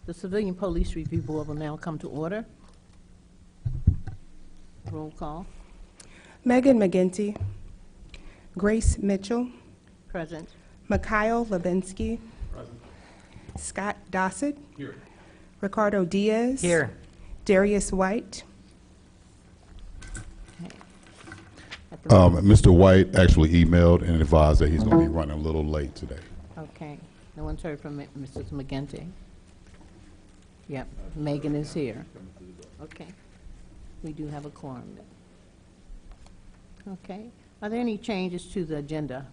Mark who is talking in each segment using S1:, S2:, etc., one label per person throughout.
S1: The Civilian Police Review Board will now come to order. Roll call.
S2: Megan McGinty, Grace Mitchell,
S1: Present.
S2: Mikhail Levinsky,
S3: Present.
S2: Scott Dossett,
S3: Here.
S2: Ricardo Diaz,
S4: Here.
S2: Darius White.
S1: Okay.
S5: Mr. White actually emailed and advised that he's going to be running a little late today.
S1: Okay. No one's heard from Mrs. McGinty. Yep. Megan is here. Okay. We do have a quorum then. Okay. Are there any changes to the agenda?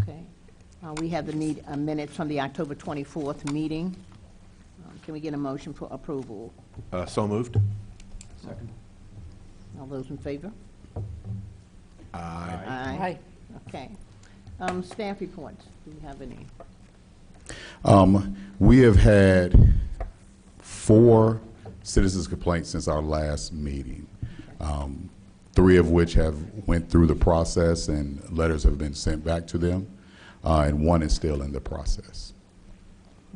S1: Okay. We have the minutes from the October 24th meeting. Can we get a motion for approval?
S3: So moved.
S4: Second.
S1: All those in favor?
S3: Aye.
S1: Aye. Okay. Staff reports. Do we have any?
S5: We have had 4 citizens' complaints since our last meeting, 3 of which have went through the process and letters have been sent back to them, and 1 is still in the process.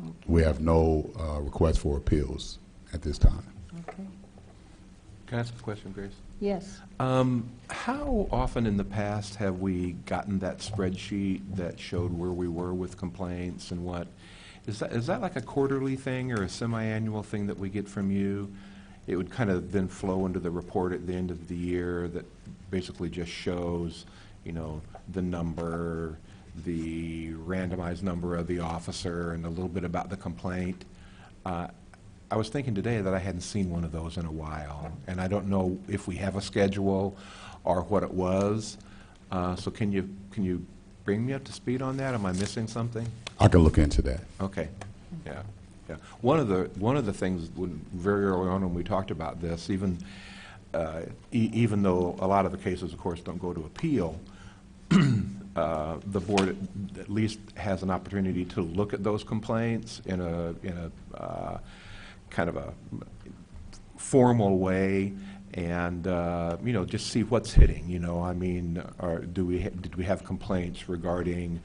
S1: Okay.
S5: We have no request for appeals at this time.
S1: Okay.
S3: Can I ask a question, Grace?
S1: Yes.
S3: How often in the past have we gotten that spreadsheet that showed where we were with complaints and what? Is that like a quarterly thing or a semi-annual thing that we get from you? It would kind of then flow into the report at the end of the year that basically just shows, you know, the number, the randomized number of the officer, and a little bit about the complaint. I was thinking today that I hadn't seen one of those in a while, and I don't know if we have a schedule or what it was. So can you bring me up to speed on that? Am I missing something?
S5: I can look into that.
S3: Okay. Yeah. Yeah. One of the things very early on when we talked about this, even though a lot of the cases, of course, don't go to appeal, the board at least has an opportunity to look at those complaints in a kind of a formal way, and you know, just see what's hitting. You know, I mean, did we have complaints regarding?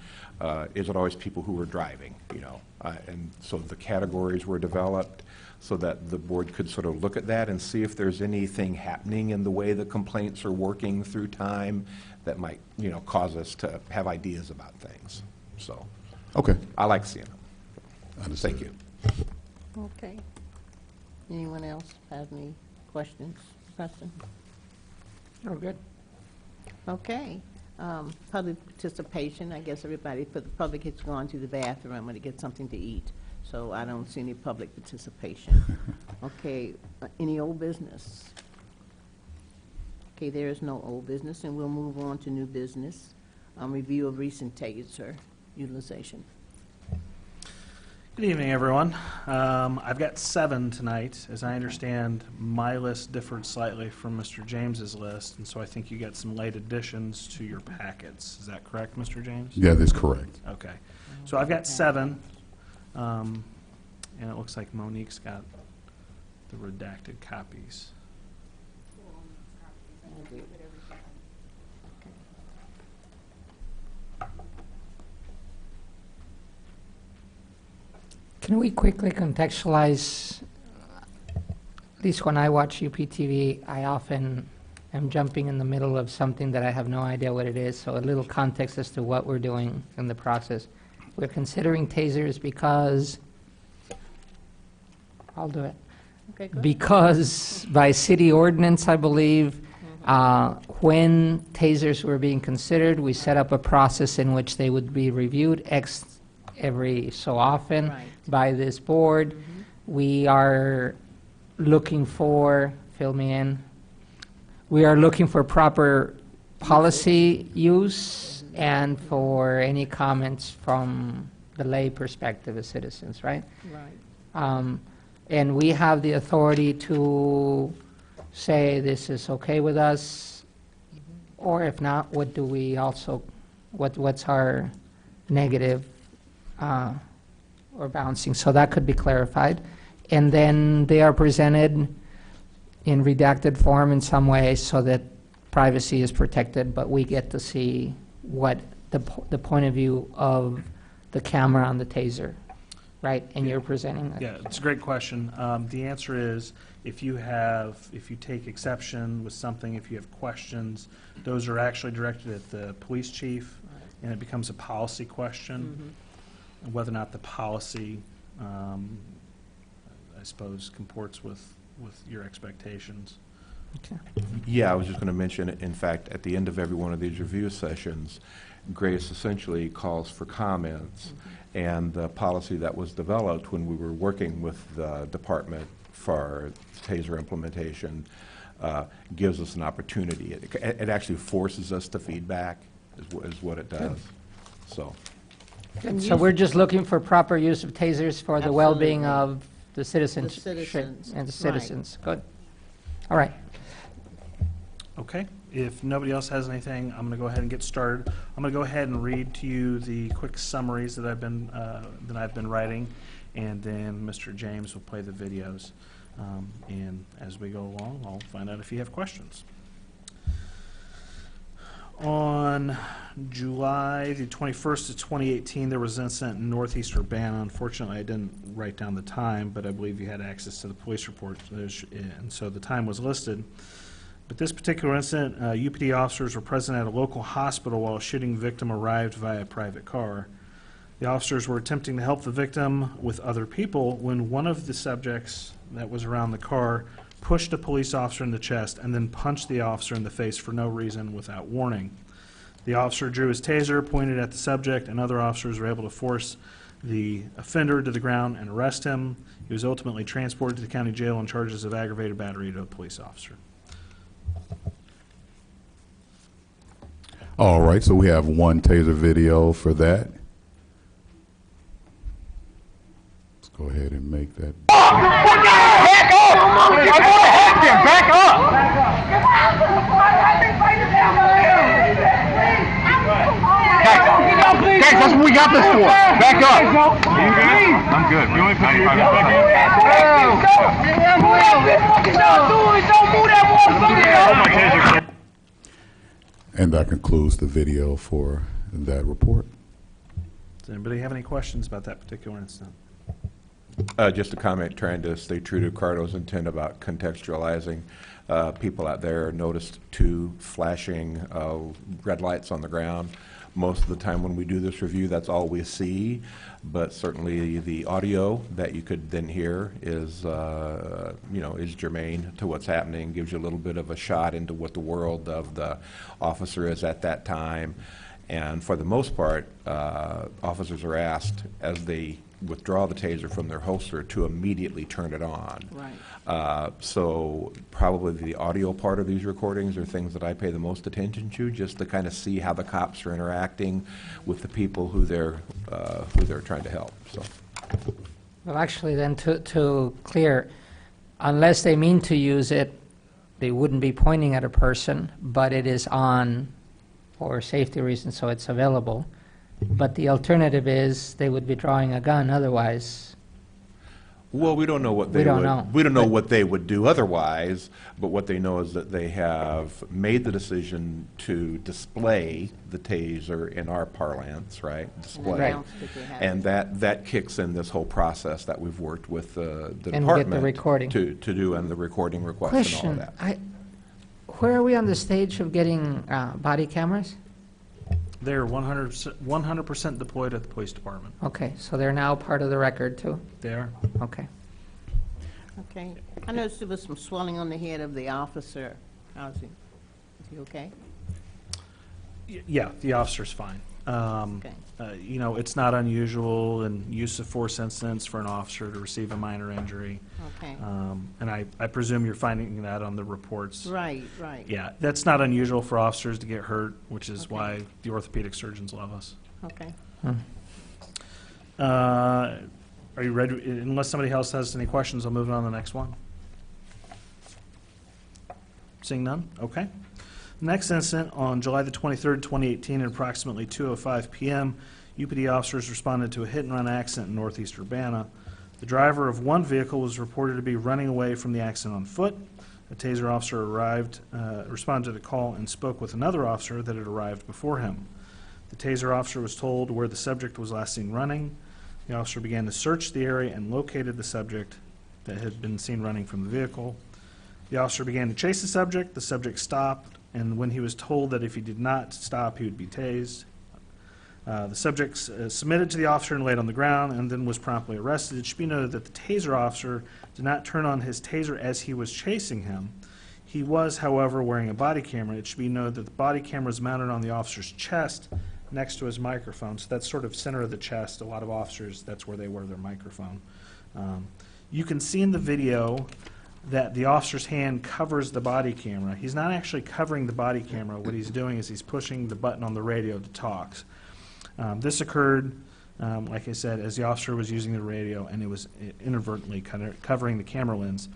S3: Is it always people who were driving? You know, and so the categories were developed so that the board could sort of look at that and see if there's anything happening in the way the complaints are working through time that might, you know, cause us to have ideas about things. So,
S5: Okay.
S3: I like seeing them.
S5: Understood.
S3: Thank you.
S1: Okay. Anyone else have any questions? Preston?
S4: Oh, good.
S1: Okay. Public participation. I guess everybody, for the public, has gone to the bathroom to get something to eat. So I don't see any public participation. Okay. Any old business? Okay, there is no old business, and we'll move on to new business. Review of recent taser utilization.
S6: Good evening, everyone. I've got 7 tonight. As I understand, my list differed slightly from Mr. James's list, and so I think you got some late additions to your packets. Is that correct, Mr. James?
S5: Yeah, that's correct.
S6: Okay. So I've got 7, and it looks like Monique's got the redacted copies.
S4: Can we quickly contextualize, at least when I watch UPTV, I often am jumping in the middle of something that I have no idea what it is, so a little context as to what we're doing in the process. We're considering tasers because, I'll do it,
S1: Okay, good.
S4: because by city ordinance, I believe, when tasers were being considered, we set up a process in which they would be reviewed every so often
S1: Right.
S4: by this board. We are looking for, fill me in, we are looking for proper policy use and for any comments from the lay perspective of citizens, right?
S1: Right.
S4: And we have the authority to say this is okay with us, or if not, what do we also, what's our negative or bouncing? So that could be clarified. And then they are presented in redacted form in some way so that privacy is protected, but we get to see what the point of view of the camera on the taser. right? And you're presenting that.
S6: Yeah, it's a great question. The answer is, if you take exception with something, if you have questions, those are actually directed at the police chief, and it becomes a policy question, whether or not the policy, I suppose, comports with your expectations.
S4: Okay.
S3: Yeah, I was just going to mention, in fact, at the end of every one of these review sessions, Grace essentially calls for comments, and the policy that was developed when we were working with the department for TASER implementation gives us an opportunity. It actually forces us to feedback, is what it does. So,
S1: And
S4: So we're just looking for proper use of tasers for the well-being
S1: Absolutely.
S4: of the citizens.
S1: citizens,
S4: And the
S1: right.
S4: citizens. Good. All right.
S6: Okay, if nobody else has anything, I'm going to go ahead and get started. I'm going to go ahead and read to you the quick summaries that I've been writing, and then Mr. James will play the videos. And as we go along, I'll find out if you have questions. On July the 21st of 2018, there was an incident in northeast Urbana. Unfortunately, I didn't write down the time, but I believe you had access to the police report, and so the time was listed. But this particular incident, UPD officers were present at a local hospital while a shooting victim arrived via private car. The officers were attempting to help the victim with other people when one of the subjects that was around the car pushed a police officer in the chest and then punched the officer in the face for no reason without warning. The officer drew his taser, pointed at the subject, and other officers were able to force the offender to the ground and arrest him. He was ultimately transported to the county jail on charges of aggravated battery to a police officer.
S5: All right, so we have one TASER video for that. Let's go ahead and make that.
S7: Back up! Guys, that's what we got this for. Back up. I'm good. You want me to put your back in?
S5: And that concludes the video for that report.
S6: Does anybody have any questions about that particular incident?
S3: just a comment, trying to stay true to Cardo's intent about contextualizing. People out there noticed two flashing red lights on the ground. Most of the time when we do this review, that's all we see, but certainly the audio that you could then hear is, is germane to what's happening, gives you a little bit of a shot into what the world of the officer is at that time. And for the most part, officers are asked, as they withdraw the taser from their holster, to immediately turn it on.
S1: Right.
S3: So probably the audio part of these recordings are things that I pay the most attention to, just to kind of see how the cops are interacting with the people who they're trying to help. So.
S4: Well, actually, then, to clear, unless they mean to use it, they wouldn't be pointing at a person, but it is on for safety reasons, so it's available. But the alternative is they would be drawing a gun otherwise.
S3: Well, we don't know what they
S4: We don't
S3: would.
S4: know.
S3: We don't know what they would do otherwise. But what they know is that they have made the decision to display the taser, in our parlance, right? Display,
S1: announced that they had
S3: and that kicks in this whole process that we've worked with the
S4: get the
S3: department
S4: recording.
S3: to do, and the recording request and all
S4: Question,
S3: of that.
S4: where are we on the stage of getting body cameras?
S6: They're 100% deployed at the police department.
S4: Okay, so they're now part of the record, too?
S6: They are.
S4: Okay.
S1: Okay. I noticed there was some swelling on the head of the officer. How's he? Is he okay?
S6: Yeah, the officer's fine.
S1: Okay.
S6: It's not unusual in use of force incidents for an officer to receive a minor injury.
S1: Okay.
S6: And I presume you're finding that on the reports.
S1: Right, right.
S6: Yeah, that's not unusual for officers to get hurt, which is
S1: Okay.
S6: why the orthopedic surgeons love us.
S1: Okay.
S6: Are you ready? Unless somebody else has any questions, I'll move on to the next one. Seeing none? Okay. Next incident, on July the 23rd, 2018, at approximately 2:05 p.m., UPD officers responded to a hit-and-run accident in northeast Urbana. The driver of one vehicle was reported to be running away from the accident on foot. A taser officer responded to the call and spoke with another officer that had arrived before him. The taser officer was told where the subject was last seen running. The officer began to search the area and located the subject that had been seen running from the vehicle. The officer began to chase the subject. The subject stopped, and when he was told that if he did not stop, he would be tased, the subject submitted to the officer and laid on the ground and then was promptly arrested. It should be noted that the taser officer did not turn on his taser as he was chasing him. He was, however, wearing a body camera. It should be noted that the body camera is mounted on the officer's chest next to his microphone. So that's sort of center of the chest. A lot of officers, that's where they wear their microphone. You can see in the video that the officer's hand covers the body camera. He's not actually covering the body camera. What he's doing is he's pushing the button on the radio to talk. This occurred, like I said, as the officer was using the radio, and it was inadvertently covering the camera lens.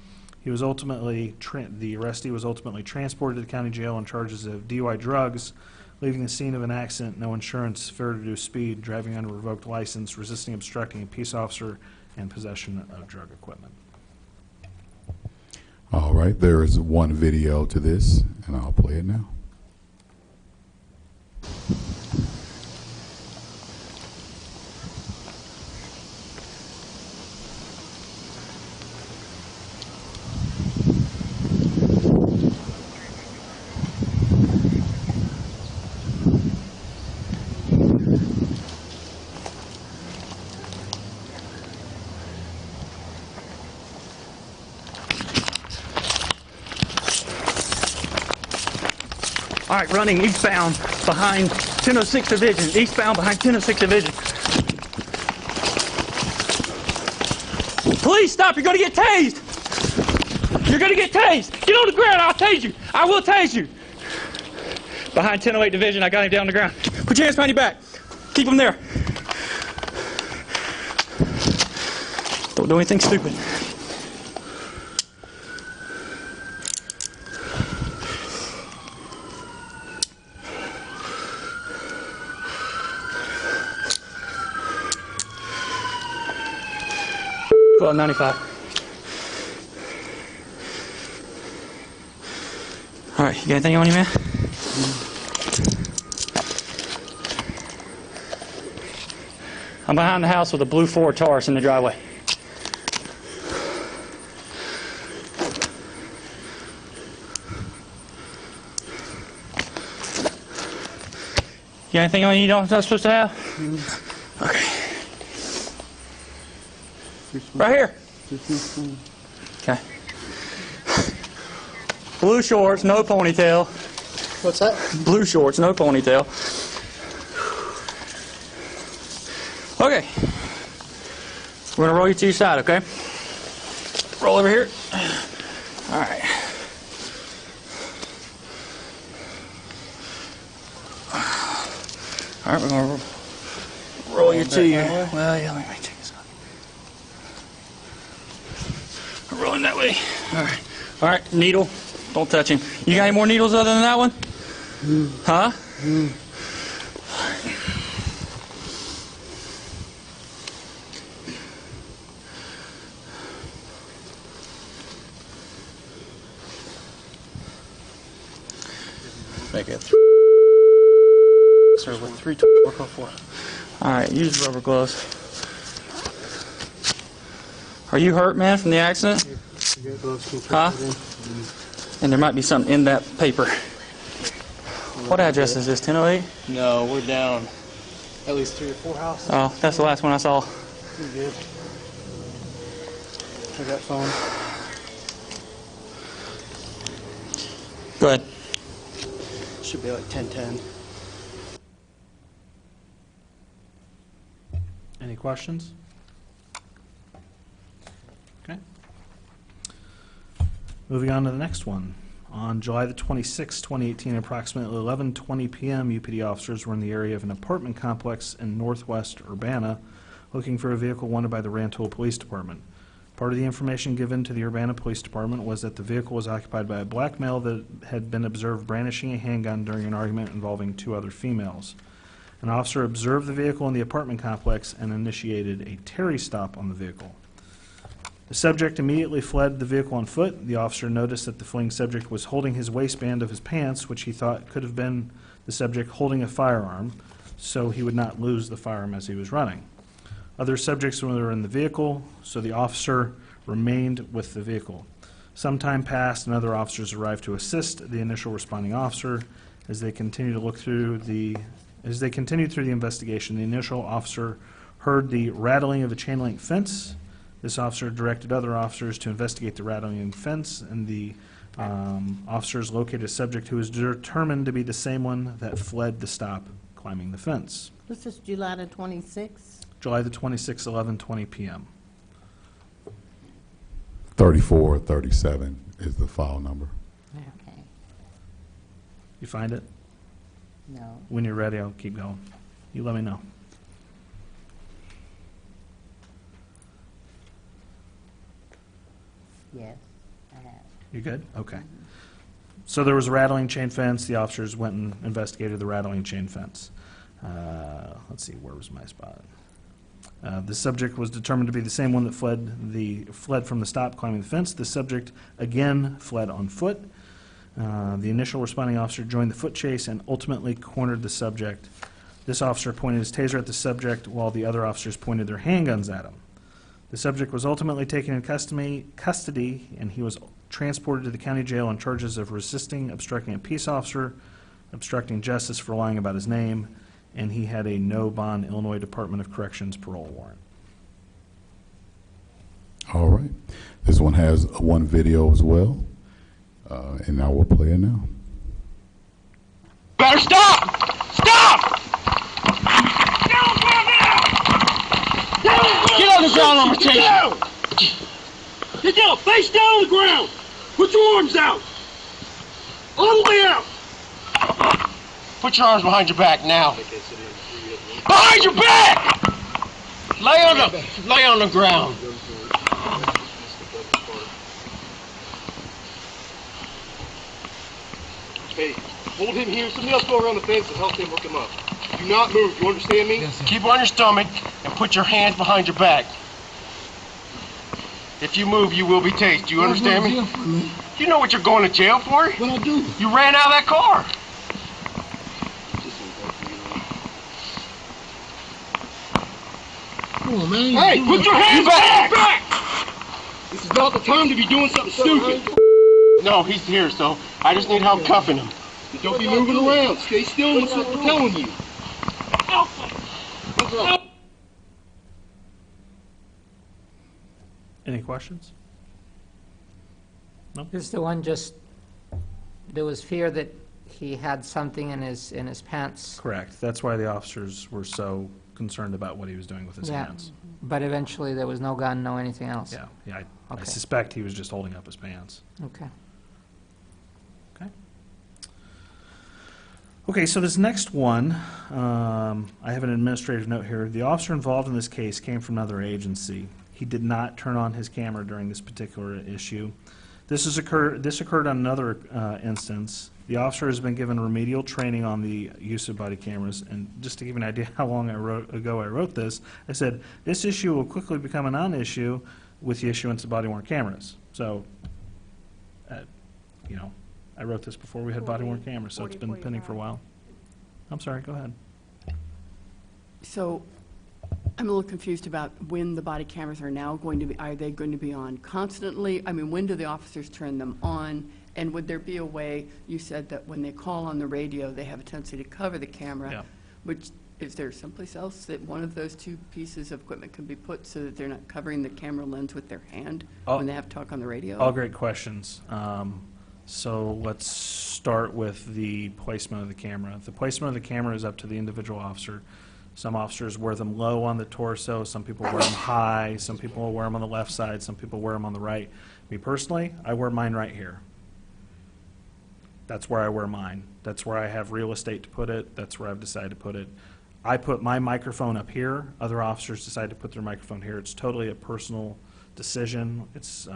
S6: He was ultimately, the arrestee was ultimately transported to the county jail on charges of DUI drugs, leaving the scene of an accident, no insurance, failure to reduce speed, driving under revoked license, resisting obstructing a peace officer, and possession of drug equipment.
S5: All right, there is one video to this, and I'll play it now.
S8: All right, running eastbound behind 1006 Division. Eastbound behind 1006 Division. Please stop. You're going to get tased. You're going to get tased. Get on the ground. I'll tase you. I will tase you. Behind 1008 Division. I got him down on the ground. Put your hands behind your back. Keep him there. Don't do anything stupid. Go on 95. All right, you got anything on you, man? I'm behind the house with a blue Ford Taurus in the driveway. You got anything on you not supposed to have? Okay. Right here. Okay. Blue shorts, no ponytail.
S9: What's that?
S8: Blue shorts, no ponytail. Okay. We're going to roll you to your side, okay? Roll over here. All right. All right, we're going to roll you to your... Well, yeah, let me take this off. We're rolling that way. All right. All right, needle. Don't touch him. You got any more needles other than that one? Huh?
S9: Make it. Sir, with 324.
S8: All right, use rubber gloves. Are you hurt, man, from the accident? Huh? And there might be something in that paper. What address is this, 1008?
S9: No, we're down at least 3 or 4 houses.
S8: Oh, that's the last one I saw.
S9: Pretty good. I got phone.
S8: Go ahead.
S9: Should be like 1010.
S6: Any questions? Okay. Moving on to the next one. On July the 26th, 2018, approximately 11:20 p.m., UPD officers were in the area of an apartment complex in northwest Urbana looking for a vehicle wanted by the Rantoul Police Department. Part of the information given to the Urbana Police Department was that the vehicle was occupied by a black male that had been observed brandishing a handgun during an argument involving 2 other females. An officer observed the vehicle in the apartment complex and initiated a Terry stop on the vehicle. The subject immediately fled the vehicle on foot. The officer noticed that the fleeing subject was holding his waistband of his pants, which he thought could have been the subject holding a firearm, so he would not lose the firearm as he was running. Other subjects were in the vehicle, so the officer remained with the vehicle. Some time passed, and other officers arrived to assist the initial responding officer. As they continued through the investigation, the initial officer heard the rattling of a chain link fence. This officer directed other officers to investigate the rattling fence, and the officers located a subject who was determined to be the same one that fled the stop climbing the fence.
S1: This is July the 26th?
S6: July the 26th, 11:20 p.m.
S5: 3437 is the file number.
S1: Okay.
S6: You find it?
S1: No.
S6: When you're ready, I'll keep going. You let me know.
S1: Yes, I have.
S6: You good? Okay. So there was a rattling chain fence. The officers went and investigated the rattling chain fence. Let's see, where was my spot? The subject was determined to be the same one that fled from the stop climbing the fence. The subject again fled on foot. The initial responding officer joined the foot chase and ultimately cornered the subject. This officer pointed his taser at the subject while the other officers pointed their handguns at him. The subject was ultimately taken in custody, and he was transported to the county jail on charges of resisting, obstructing a peace officer, obstructing justice for lying about his name, and he had a no-bond Illinois Department of Corrections parole warrant.
S5: All right. This one has one video as well, and I will play it now.
S7: Better stop! Stop! Get on the ground, I'm gonna take you. Get down! Face down on the ground! Put your arms out! All the way out! Put your arms behind your back now. Behind your back! Lay on the ground. Hey, hold him here. Somebody else go around the fence and help him hook him up. Do not move. You understand me? Yes, sir. Keep on your stomach and put your hands behind your back. If you move, you will be tased. Do you understand me? You know what you're going to jail for? What I do? You ran out of that car. Come on, man. Hey, put your hands back! This is not the time to be doing something stupid. No, he's here, so I just need help cuffing him. Don't be moving around. Stay still and listen what we're telling you.
S6: Any questions? No?
S4: This is the one just, there was fear that he had something in his pants.
S6: Correct. That's why the officers were so concerned about what he was doing with his
S4: Yeah.
S6: hands.
S4: But eventually there was no gun, no anything else.
S6: Yeah. I
S4: Okay.
S6: suspect he was just holding up his pants.
S4: Okay.
S6: Okay, so this next one, I have an administrative note here. The officer involved in this case came from another agency. He did not turn on his camera during this particular issue. This occurred on another instance. The officer has been given remedial training on the use of body cameras, and just to give you an idea how long ago I wrote this, I said, this issue will quickly become a non-issue with the issuance of body-worn cameras. So, I wrote this before we had body-worn cameras, so it's been pending for a while. I'm sorry, go ahead.
S10: So I'm a little confused about when the body cameras are now going to be, are they going to be on constantly? I mean, when do the officers turn them on? And would there be a way, you said that when they call on the radio, they have a tendency to cover the camera.
S6: Yeah.
S10: Which, is there someplace else that one of those two pieces of equipment can be put so that they're not covering the camera lens with their hand when they have to talk on the radio?
S6: All great questions. So let's start with the placement of the camera. The placement of the camera is up to the individual officer. Some officers wear them low on the torso, some people wear them high, some people wear them on the left side, some people wear them on the right. Me personally, I wear mine right here. That's where I wear mine. That's where I have real estate to put it. That's where I've decided to put it. I put my microphone up here. Other officers decide to put their microphone here. It's totally a personal decision. It's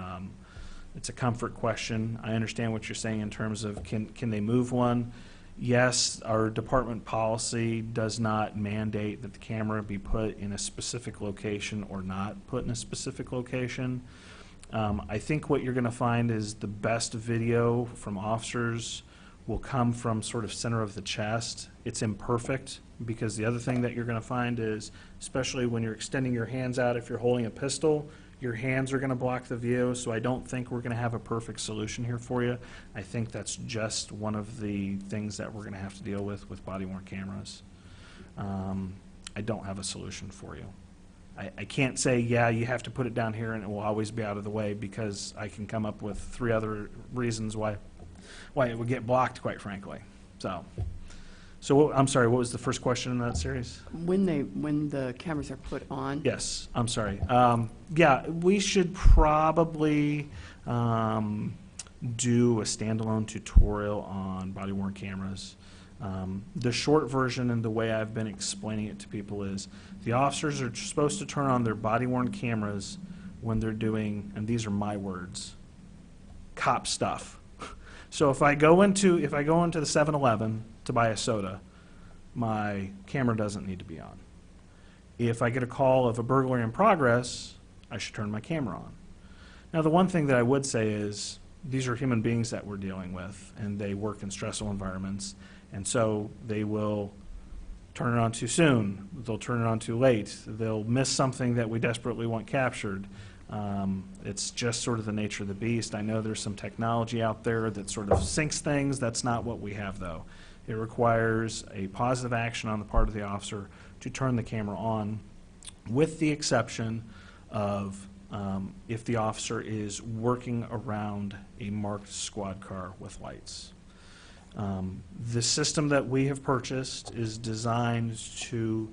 S6: a comfort question. I understand what you're saying in terms of can they move one? Yes, our department policy does not mandate that the camera be put in a specific location or not put in a specific location. I think what you're going to find is the best video from officers will come from sort of center of the chest. It's imperfect, because the other thing that you're going to find is, especially when you're extending your hands out, if you're holding a pistol, your hands are going to block the view, so I don't think we're going to have a perfect solution here for you. I think that's just one of the things that we're going to have to deal with body-worn cameras. I don't have a solution for you. I can't say, yeah, you have to put it down here and it will always be out of the way, because I can come up with 3 other reasons why it would get blocked, quite frankly. So I'm sorry, what was the first question in that series?
S10: When the cameras are put on?
S6: Yes, I'm sorry. Yeah, we should probably do a standalone tutorial on body-worn cameras. The short version and the way I've been explaining it to people is the officers are supposed to turn on their body-worn cameras when they're doing, and these are my words, cop stuff. So if I go into the 7-Eleven to buy a soda, my camera doesn't need to be on. If I get a call of a burglary in progress, I should turn my camera on. Now, the one thing that I would say is these are human beings that we're dealing with, and they work in stressful environments, and so they will turn it on too soon. They'll turn it on too late. They'll miss something that we desperately want captured. It's just sort of the nature of the beast. I know there's some technology out there that sort of syncs things. That's not what we have, though. It requires a positive action on the part of the officer to turn the camera on, with the exception of if the officer is working around a marked squad car with lights. The system that we have purchased is designed to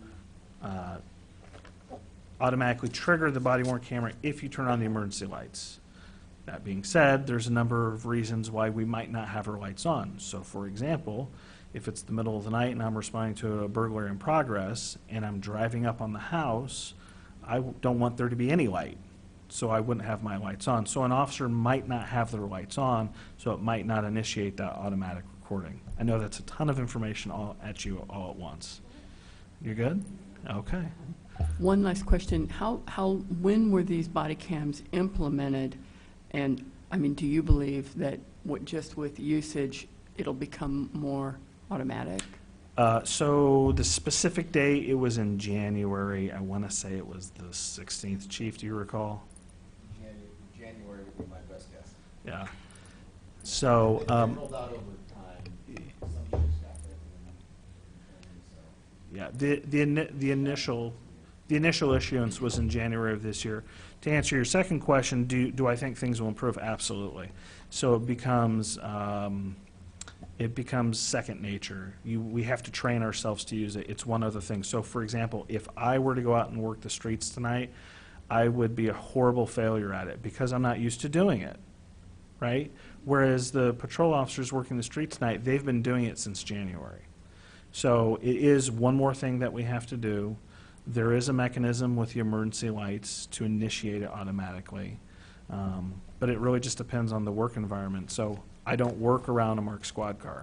S6: automatically trigger the body-worn camera if you turn on the emergency lights. That being said, there's a number of reasons why we might not have our lights on. So, for example, if it's the middle of the night and I'm responding to a burglary in progress and I'm driving up on the house, I don't want there to be any light, so I wouldn't have my lights on. So an officer might not have their lights on, so it might not initiate that automatic recording. I know that's a ton of information all at you all at once. You good? Okay.
S10: One last question. When were these body cams implemented? And, I mean, do you believe that just with usage, it'll become more automatic?
S6: So the specific date, it was in January. I want to say it was the 16th. Chief, do you recall?
S11: January would be my best guess.
S6: Yeah. So,
S11: They rolled out over time. Some years got there.
S6: yeah, the initial issuance was in January of this year. To answer your second question, do I think things will improve? Absolutely. So it becomes second nature. We have to train ourselves to use it. It's one other thing. So, for example, if I were to go out and work the streets tonight, I would be a horrible failure at it because I'm not used to doing it, right? Whereas the patrol officers working the streets tonight, they've been doing it since January. So it is one more thing that we have to do. There is a mechanism with the emergency lights to initiate it automatically, but it really just depends on the work environment. So I don't work around a marked squad car.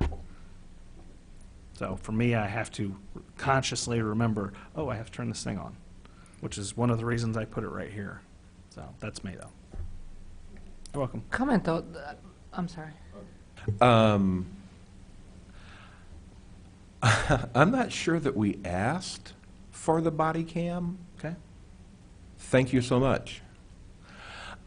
S6: So for me, I have to consciously remember, oh, I have to turn this thing on, which is one of the reasons I put it right here. So that's me, though. You're welcome.
S4: Comment though, I'm sorry.
S3: I'm not sure that we asked for the body cam.
S6: Okay.
S3: Thank you so much.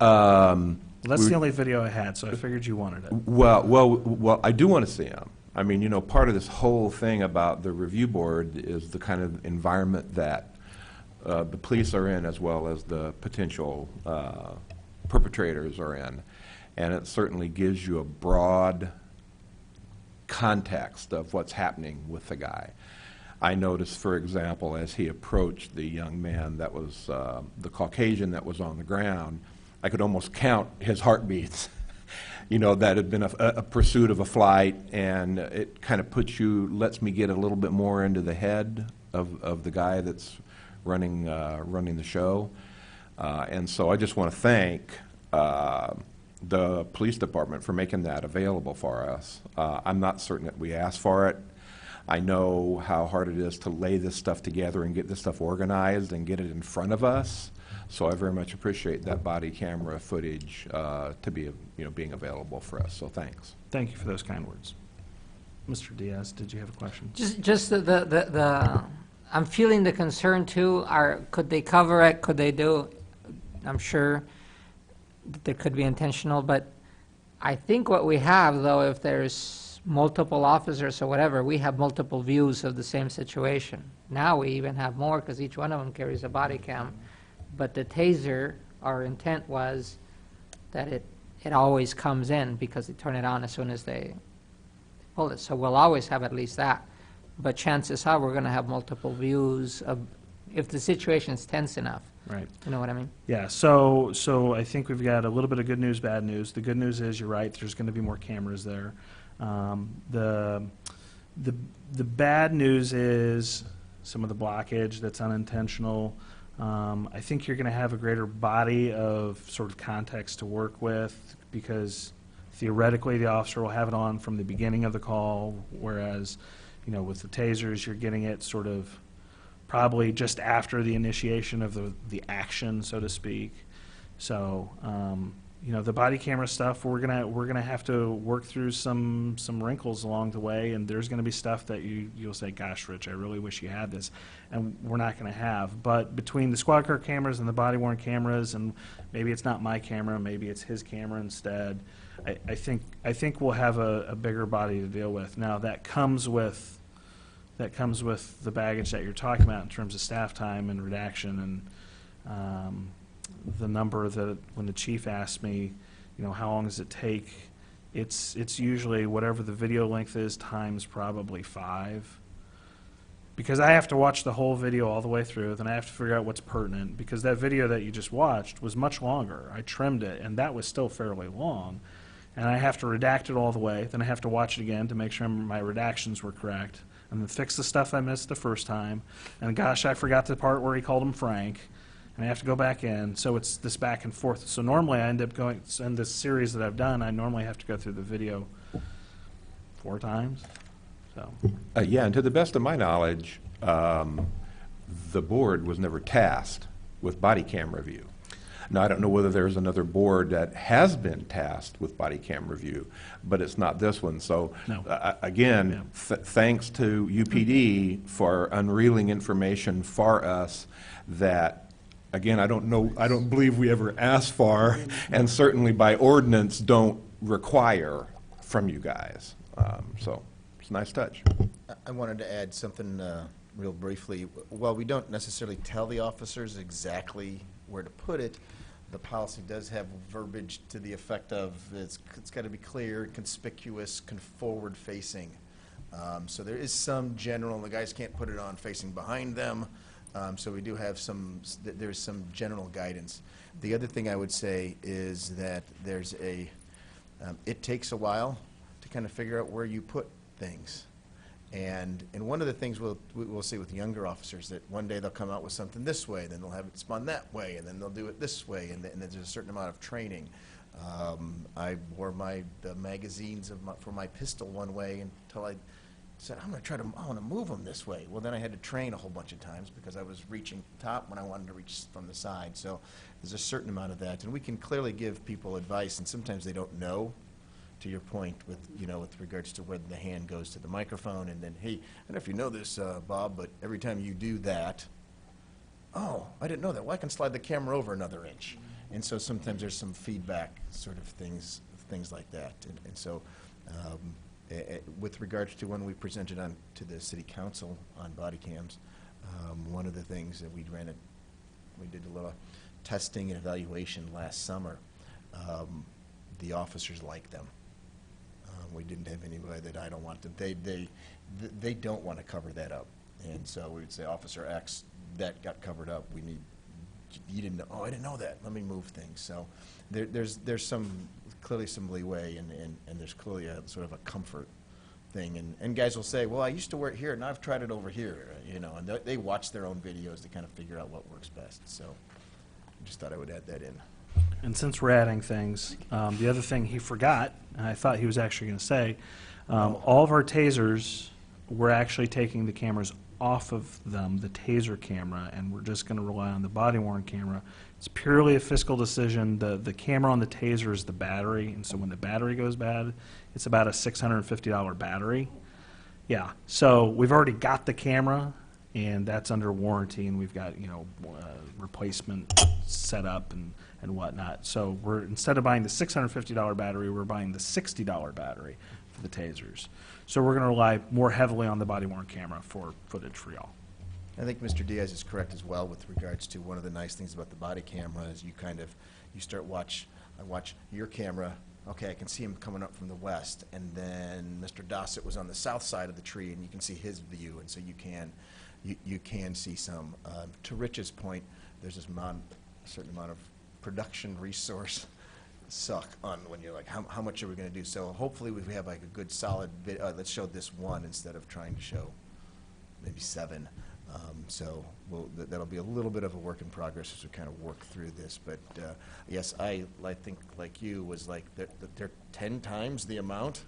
S6: Well, that's the only video I had, so I figured you wanted it.
S3: Well, I do want to see them. I mean, you know, part of this whole thing about the review board is the kind of environment that the police are in, as well as the potential perpetrators are in. And it certainly gives you a broad context of what's happening with the guy. I noticed, for example, as he approached the young man that was the Caucasian that was on the ground, I could almost count his heartbeats. You know, that had been a pursuit of a flight, and it kind of lets me get a little bit more into the head of the guy that's running the show. And so I just want to thank the police department for making that available for us. I'm not certain that we asked for it. I know how hard it is to lay this stuff together and get this stuff organized and get it in front of us. So I very much appreciate that body camera footage to be, being available for us. So thanks.
S6: Thank you for those kind words. Mr. Diaz, did you have a question?
S4: Just I'm feeling the concern too. Could they cover it? Could they do? I'm sure that there could be intentional, but I think what we have, though, if there's multiple officers or whatever, we have multiple views of the same situation. Now we even have more because each one of them carries a body cam. But the taser, our intent was that it always comes in because they turn it on as soon as they pull it. So we'll always have at least that. But chances are we're going to have multiple views of, if the situation's tense enough.
S6: Right.
S4: You know what I mean?
S6: Yeah, so I think we've got a little bit of good news, bad news. The good news is, you're right, there's going to be more cameras there. The bad news is some of the blockage that's unintentional. I think you're going to have a greater body of sort of context to work with, because theoretically the officer will have it on from the beginning of the call, whereas, you know, with the tasers, you're getting it sort of probably just after the initiation of the action, so to speak. So, you know, the body camera stuff, we're gonna have to work through some wrinkles along the way, and there's gonna be stuff that you'll say, "Gosh, Rich, I really wish you had this," and we're not gonna have. But between the squad car cameras and the body-worn cameras, and maybe it's not my camera, maybe it's his camera instead, I think we'll have a bigger body to deal with. Now that comes with the baggage that you're talking about in terms of staff time and redaction, and the number that when the chief asked me, you know, how long does it take? It's usually whatever the video length is times probably 5. Because I have to watch the whole video all the way through, then I have to figure out what's pertinent, because that video that you just watched was much longer. I trimmed it, and that was still fairly long. And I have to redact it all the way, then I have to watch it again to make sure my redactions were correct, and then fix the stuff I missed the first time. And gosh, I forgot the part where he called him Frank, and I have to go back in. So it's this back and forth. So normally I end up going, in this series that I've done, I normally have to go through the video 4 times. So.
S3: Yeah, and to the best of my knowledge, the board was never tasked with body cam review. Now, I don't know whether there's another board that has been tasked with body cam review, but it's not this one. So,
S6: No.
S3: Again, thanks to UPD for unreeling information for us that, again, I don't believe we ever asked for, and certainly by ordinance don't require from you guys. So, it's a nice touch.
S11: I wanted to add something real briefly. While we don't necessarily tell the officers exactly where to put it, the policy does have verbiage to the effect of it's got to be clear, conspicuous, forward-facing. So there is some general, the guys can't put it on facing behind them, so we do have there's some general guidance. The other thing I would say is that there's it takes a while to kind of figure out where you put things. And one of the things we'll see with younger officers, that one day they'll come out with something this way, then they'll have it spun that way, and then they'll do it this way, and there's a certain amount of training. I wore the magazines for my pistol one way until I said, I want to move them this way. Well, then I had to train a whole bunch of times because I was reaching top when I wanted to reach from the side. So there's a certain amount of that, and we can clearly give people advice, and sometimes they don't know. To your point with regards to where the hand goes to the microphone, and then, hey, I don't know if you know this, Bob, but every time you do that, oh, I didn't know that. Well, I can slide the camera over another inch. And so sometimes there's some feedback sort of things like that. And so with regards to when we presented to the city council on body cams, one of the things that we did a little testing and evaluation last summer. The officers like them. We didn't have anybody that I don't want them. They don't want to cover that up, and so we would say, Officer X, that got covered up. You didn't know. Oh, I didn't know that. Let me move things. So there's clearly some leeway, and there's clearly a sort of a comfort thing. And guys will say, well, I used to wear it here, and I've tried it over here, and they watch their own videos to kind of figure out what works best. So I just thought I would add that in.
S6: And since we're adding things, the other thing he forgot, and I thought he was actually going to say, all of our tasers, we're actually taking the cameras off of them, the taser camera, and we're just going to rely on the body-worn camera. It's purely a fiscal decision. The camera on the taser is the battery, and so when the battery goes bad, it's about a $650 battery. Yeah, so we've already got the camera, and that's under warranty, and we've got, replacement set up and whatnot. So instead of buying the $650 battery, we're buying the $60 battery for the tasers. So we're going to rely more heavily on the body-worn camera for footage for y'all.
S11: I think Mr. Diaz is correct as well with regards to one of the nice things about the body camera is you I watch your camera, okay, I can see him coming up from the west, and then Mr. Dossett was on the south side of the tree, and you can see his view, and so you can see some. To Rich's point, there's this certain amount of production resource suck on when you're like, how much are we going to do? So hopefully we have like a good solid video. Let's show this one instead of trying to show maybe 7. So that'll be a little bit of a work in progress as we kind of work through this. But yes, I think like you was like they're 10 times the amount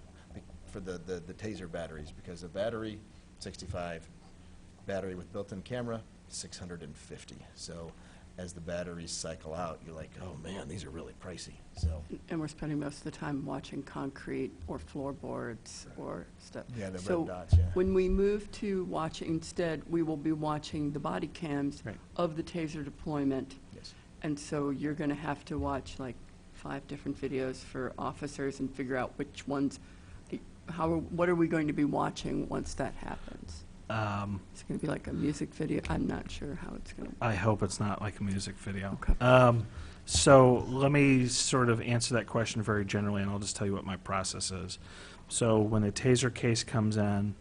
S11: for the taser batteries, because a battery 65, battery with built-in camera 650. So as the batteries cycle out, you're like, oh man, these are really pricey. So
S10: And we're spending most of the time watching concrete or floorboards or stuff.
S11: yeah, the
S10: So
S11: red dots. Yeah.
S10: when we move to watching, instead, we will be watching the body cams
S6: Right.
S10: of the taser deployment.
S11: Yes.
S10: And so you're going to have to watch like 5 different videos for officers and figure out which ones, what are we going to be watching once that happens? It's going to be like a music video. I'm not sure how it's going to.
S6: I hope it's not like a music video.
S10: Okay.
S6: So let me sort of answer that question very generally, and I'll just tell you what my process is. So when a taser case comes in,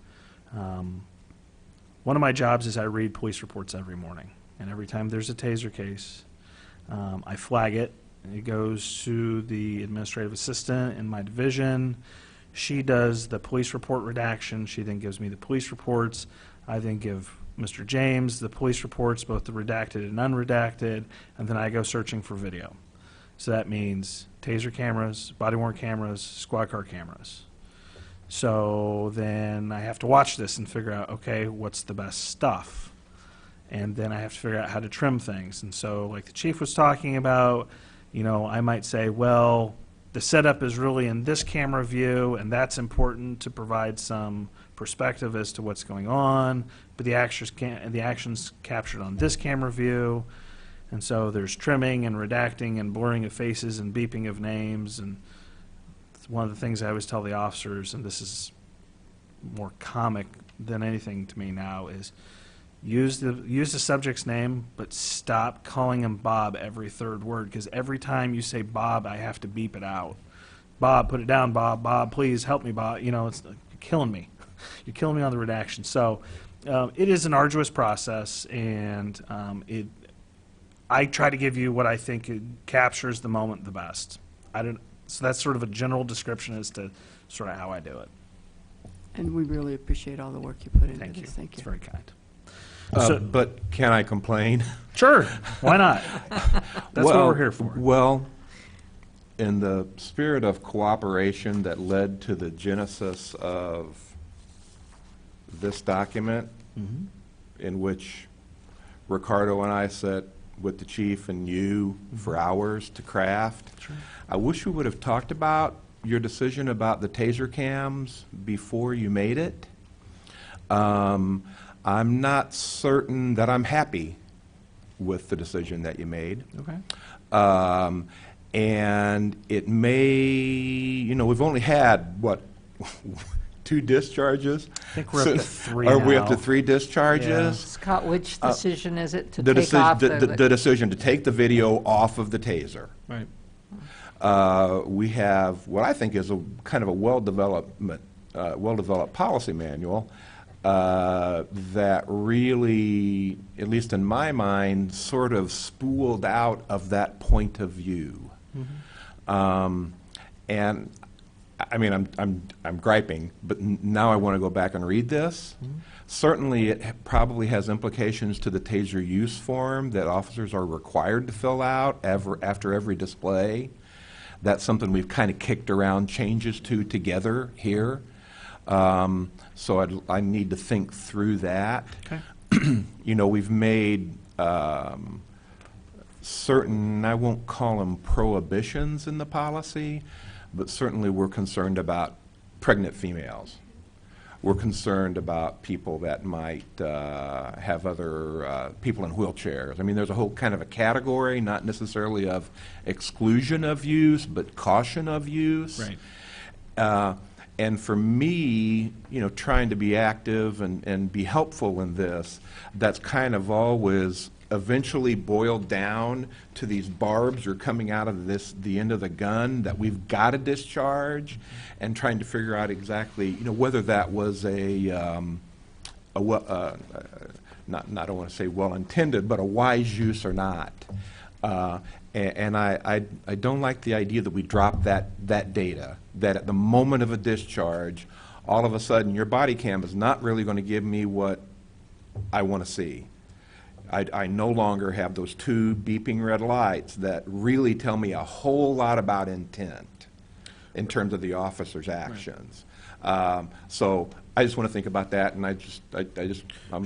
S6: one of my jobs is I read police reports every morning. And every time there's a taser case, I flag it. It goes to the administrative assistant in my division. She does the police report redaction. She then gives me the police reports. I then give Mr. James the police reports, both the redacted and unredacted, and then I go searching for video. So that means taser cameras, body-worn cameras, squad car cameras. So then I have to watch this and figure out, okay, what's the best stuff? And then I have to figure out how to trim things. And so like the chief was talking about, I might say, well, the setup is really in this camera view, and that's important to provide some perspective as to what's going on, but the action's captured on this camera view, and so there's trimming and redacting and blurring of faces and beeping of names, and it's one of the things I always tell the officers, and this is more comic than anything to me now, is use the subject's name, but stop calling him Bob every third word, because every time you say Bob, I have to beep it out. Bob, put it down, Bob. Bob, please help me, Bob. It's you're killing me. You're killing me on the redaction. So it is an arduous process, and I try to give you what I think captures the moment the best. So that's sort of a general description as to sort of how I do it.
S10: And we really appreciate all the work you put into
S6: Thank you.
S10: this. Thank you.
S6: It's very kind.
S3: But can I complain?
S6: Sure. Why not? That's what we're here for.
S3: Well, in the spirit of cooperation that led to the genesis of this document, in which Ricardo and I sat with the chief and you for hours to craft, I wish we would have talked about your decision about the taser cams before you made it. I'm not certain that I'm happy with the decision that you made.
S6: Okay.
S3: And it may, we've only had, 2 discharges?
S6: I think we're up to 3
S3: Are we
S6: now.
S3: up to 3 discharges?
S6: Yeah.
S4: Scott, which decision is it to
S3: The
S4: take off
S3: the decision to take the video off of the taser.
S6: Right.
S3: We have what I think is a kind of a well-developed policy manual that really, at least in my mind, sort of spooled out of that point of view. And I mean, I'm griping, but now I want to go back and read this. Certainly, it probably has implications to the taser use form that officers are required to fill out after every display. That's something we've kind of kicked around changes to together here. So I need to think through that.
S6: Okay.
S3: We've made certain, I won't call them prohibitions in the policy, but certainly we're concerned about pregnant females. we're concerned about people that might have other people in wheelchairs. I mean, there's a whole kind of a category, not necessarily of exclusion of use, but caution of use.
S6: Right.
S3: And for me, you know, trying to be active and be helpful in this, that's kind of always eventually boiled down to these barbs are coming out of the end of the gun that we've got to discharge, and trying to figure out exactly, you know, whether that was I don't want to say well-intended, but a wise use or not. And I don't like the idea that we drop that data, that at the moment of a discharge, all of a sudden your body cam is not really going to give me what I want to see. I no longer have those two beeping red lights that really tell me a whole lot about intent in terms of the officer's actions. So I just want to think about that, and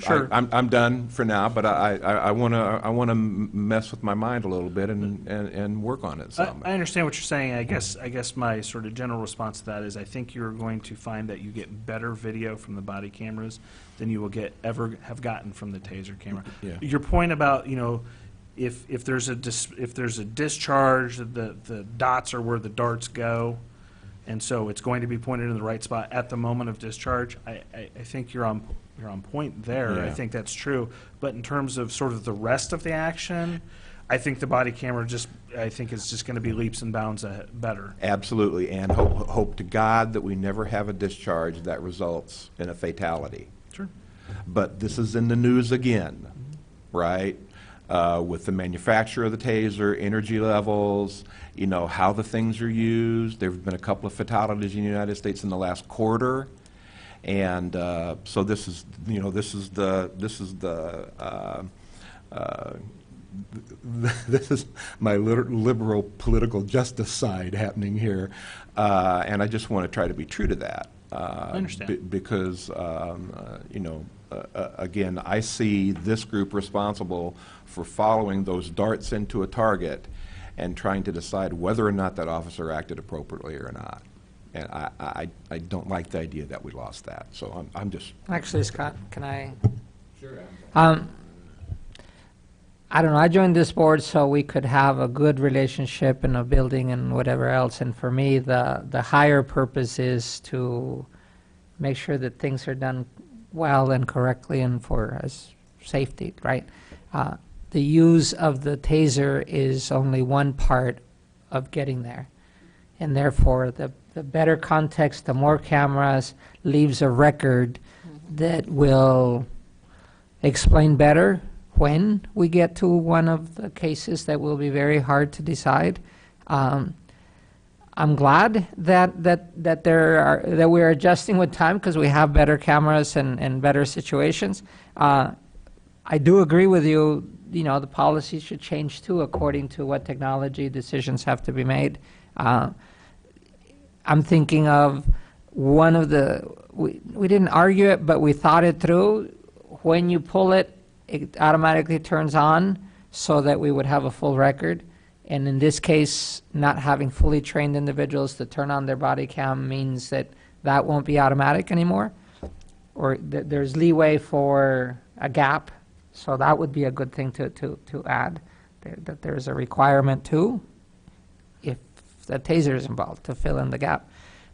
S6: Sure.
S3: I'm done for now, but I want to mess with my mind a little bit and work on it some.
S6: I understand what you're saying. I guess my sort of general response to that is I think you're going to find that you get better video from the body cameras than you will ever have gotten from the taser camera.
S3: Yeah.
S6: Your point about, you know, if there's a discharge, the dots are where the darts go, and so it's going to be pointed in the right spot at the moment of discharge. I think you're on point there.
S3: Yeah.
S6: I think that's true. But in terms of sort of the rest of the action, I think the body camera is just going to be leaps and bounds better.
S3: Absolutely, and hope to God that we never have a discharge that results in a fatality.
S6: Sure.
S3: But this is in the news again, right? With the manufacture of the taser, energy levels, you know, how the things are used. There have been a couple of fatalities in the United States in the last quarter. And so this is my liberal political justice side happening here, and I just want to try to be true to that.
S6: I understand.
S3: Because again, I see this group responsible for following those darts into a target and trying to decide whether or not that officer acted appropriately or not. And I don't like the idea that we lost that. So I'm just...
S4: Actually, Scott, can I?
S3: Sure.
S4: I don't know, I joined this board so we could have a good relationship in a building and whatever else, and for me, the higher purpose is to make sure that things are done well and correctly and for as safety, right? The use of the taser is only one part of getting there, and therefore, the better context, the more cameras, leaves a record that will explain better when we get to one of the cases that will be very hard to decide. I'm glad that we're adjusting with time because we have better cameras and better situations. I do agree with you. You know, the policy should change too according to what technology decisions have to be made. I'm thinking of one of we didn't argue it, but we thought it through. When you pull it, it automatically turns on so that we would have a full record. And in this case, not having fully trained individuals to turn on their body cam means that won't be automatic anymore, or there's leeway for a gap. So that would be a good thing to add, that there's a requirement too, if the taser is involved, to fill in the gap.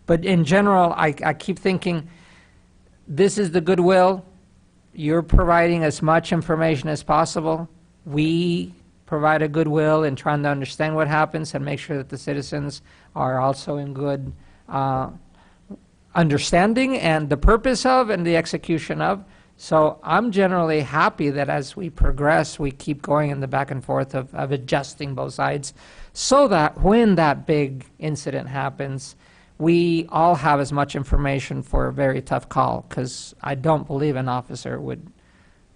S4: But in general, I keep thinking, this is the goodwill. You're providing as much information as possible. We provide a goodwill in trying to understand what happens and make sure that the citizens are also in good understanding and the purpose of and the execution of. So I'm generally happy that as we progress, we keep going in the back and forth of adjusting both sides so that when that big incident happens, we all have as much information for a very tough call, because I don't believe an officer would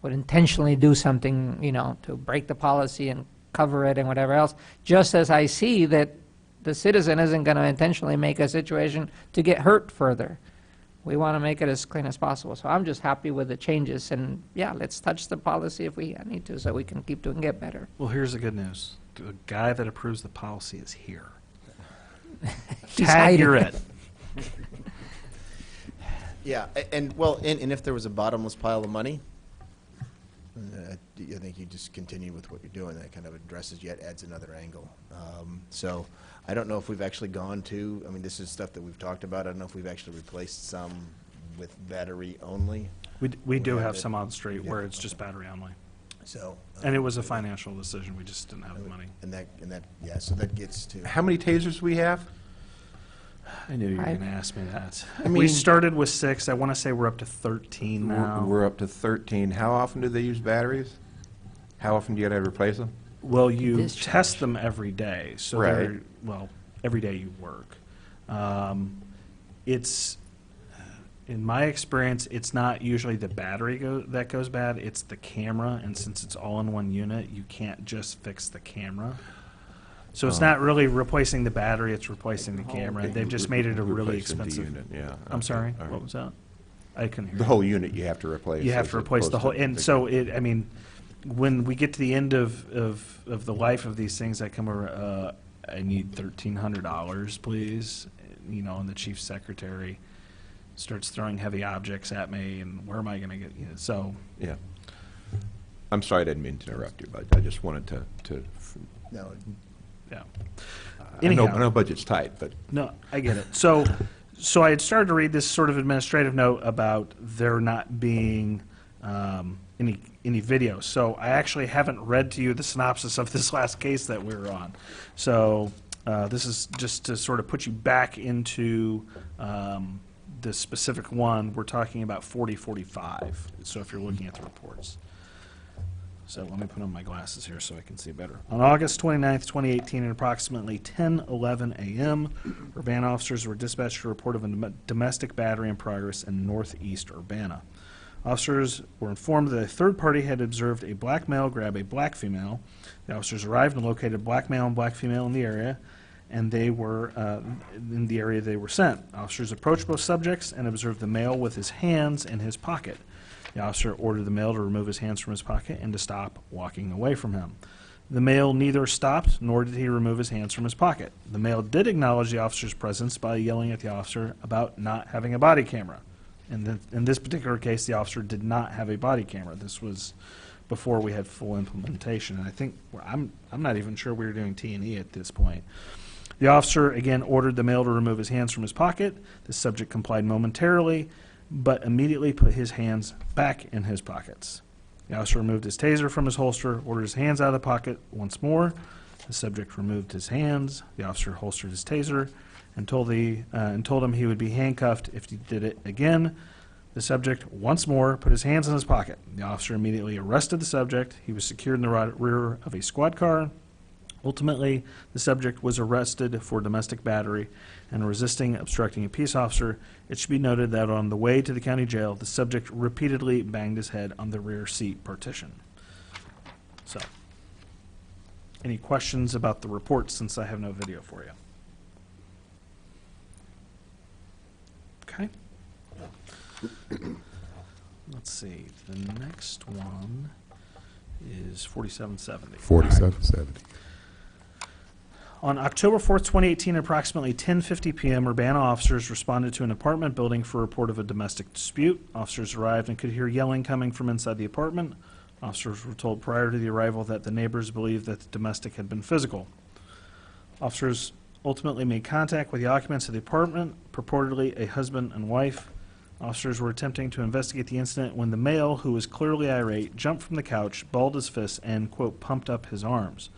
S4: intentionally do something, you know, to break the policy and cover it and whatever else, just as I see that the citizen isn't going to intentionally make a situation to get hurt further. We want to make it as clean as possible. So I'm just happy with the changes, and yeah, let's touch the policy if we need to so we can keep doing it better.
S6: Well, here's the good news. The guy that approves the policy is here.
S4: He's
S6: Tag,
S4: hiding.
S6: you're it.
S11: Yeah, and if there was a bottomless pile of money, I think you just continue with what you're doing. That kind of addresses yet adds another angle. So I don't know if we've actually gone to, I mean, this is stuff that we've talked about. I don't know if we've actually replaced some with battery only.
S6: We do have
S11: it.
S6: some on the street
S11: Yeah.
S6: where it's just battery only.
S11: So.
S6: And it was a financial decision, we just didn't have the money.
S11: And that, yeah, so that gets to.
S3: How many tasers do we have?
S6: I knew you were
S4: I-
S6: going to ask me that.
S3: I
S6: We
S3: mean-
S6: started with 6, I want to say we're up to 13 now.
S3: We're up to 13. How often do they use batteries? How often do you gotta replace them?
S6: Well, you
S4: Discharge.
S6: test them every day, so
S3: Right.
S6: they're, well, every day you work. It's, in my experience, it's not usually the battery that goes bad, it's the camera, and since it's all in one unit, you can't just fix the camera. So it's not really replacing the battery, it's replacing the camera. They've just made it a really
S3: Replacing the
S6: expensive.
S3: unit, yeah.
S6: I'm
S3: Okay,
S6: sorry,
S3: all right.
S6: what was that? I couldn't hear.
S3: The whole unit you have to replace.
S6: You have
S3: as
S6: to replace the
S3: opposed
S6: whole,
S3: to
S6: and so I mean, when we get to the end of the life of these things, I come over, I need $1,300, please, you know, and the chief secretary starts throwing heavy objects at me, and where am I gonna get, you know, so,
S3: Yeah. I'm sorry, I didn't mean to interrupt you, but I just wanted to,
S11: No,
S6: yeah.
S3: I know
S6: Anyhow.
S3: budget's tight, but
S6: No, I get it. So I had started to read this sort of administrative note about there not being any videos. So I actually haven't read to you the synopsis of this last case that we were on. So this is just to sort of put you back into the specific one. We're talking about 4045. So if you're looking at the reports. So let me put on my glasses here so I can see better. On August 29th, 2018, at approximately 10:11 a.m., Urbana officers were dispatched to a report of a domestic battery in progress in northeast Urbana. Officers were informed that a third party had observed a black male grab a black female. The officers arrived and located a black male and black female in the area, and they were in the area they were sent. Officers approached both subjects and observed the male with his hands in his pocket. The officer ordered the male to remove his hands from his pocket and to stop walking away from him. The male neither stopped nor did he remove his hands from his pocket. The male did acknowledge the officer's presence by yelling at the officer about not having a body camera. And in this particular case, the officer did not have a body camera. This was before we had full implementation. And I think, I'm not even sure we were doing T&E at this point. The officer again ordered the male to remove his hands from his pocket. The subject complied momentarily, but immediately put his hands back in his pockets. The officer removed his taser from his holster, ordered his hands out of the pocket once more. The subject removed his hands. The officer holstered his taser and told him he would be handcuffed if he did it again. The subject once more put his hands in his pocket. The officer immediately arrested the subject. He was secured in the rear of a squad car. Ultimately, the subject was arrested for domestic battery and resisting obstructing a peace officer. It should be noted that on the way to the county jail, the subject repeatedly banged his head on the rear seat partition. So, any questions about the report since I have no video for you? Okay. Let's see, the next one is 4770.
S5: 4770.
S6: On October 4th, 2018, at approximately 10:50 p.m., Urbana officers responded to an apartment building for a report of a domestic dispute. Officers arrived and could hear yelling coming from inside the apartment. Officers were told prior to the arrival that the neighbors believed that the domestic had been physical. Officers ultimately made contact with the occupants of the apartment, purportedly a husband and wife. Officers were attempting to investigate the incident when the male, who was clearly irate, jumped from the couch, balled his fists, and, quote, pumped up his arms.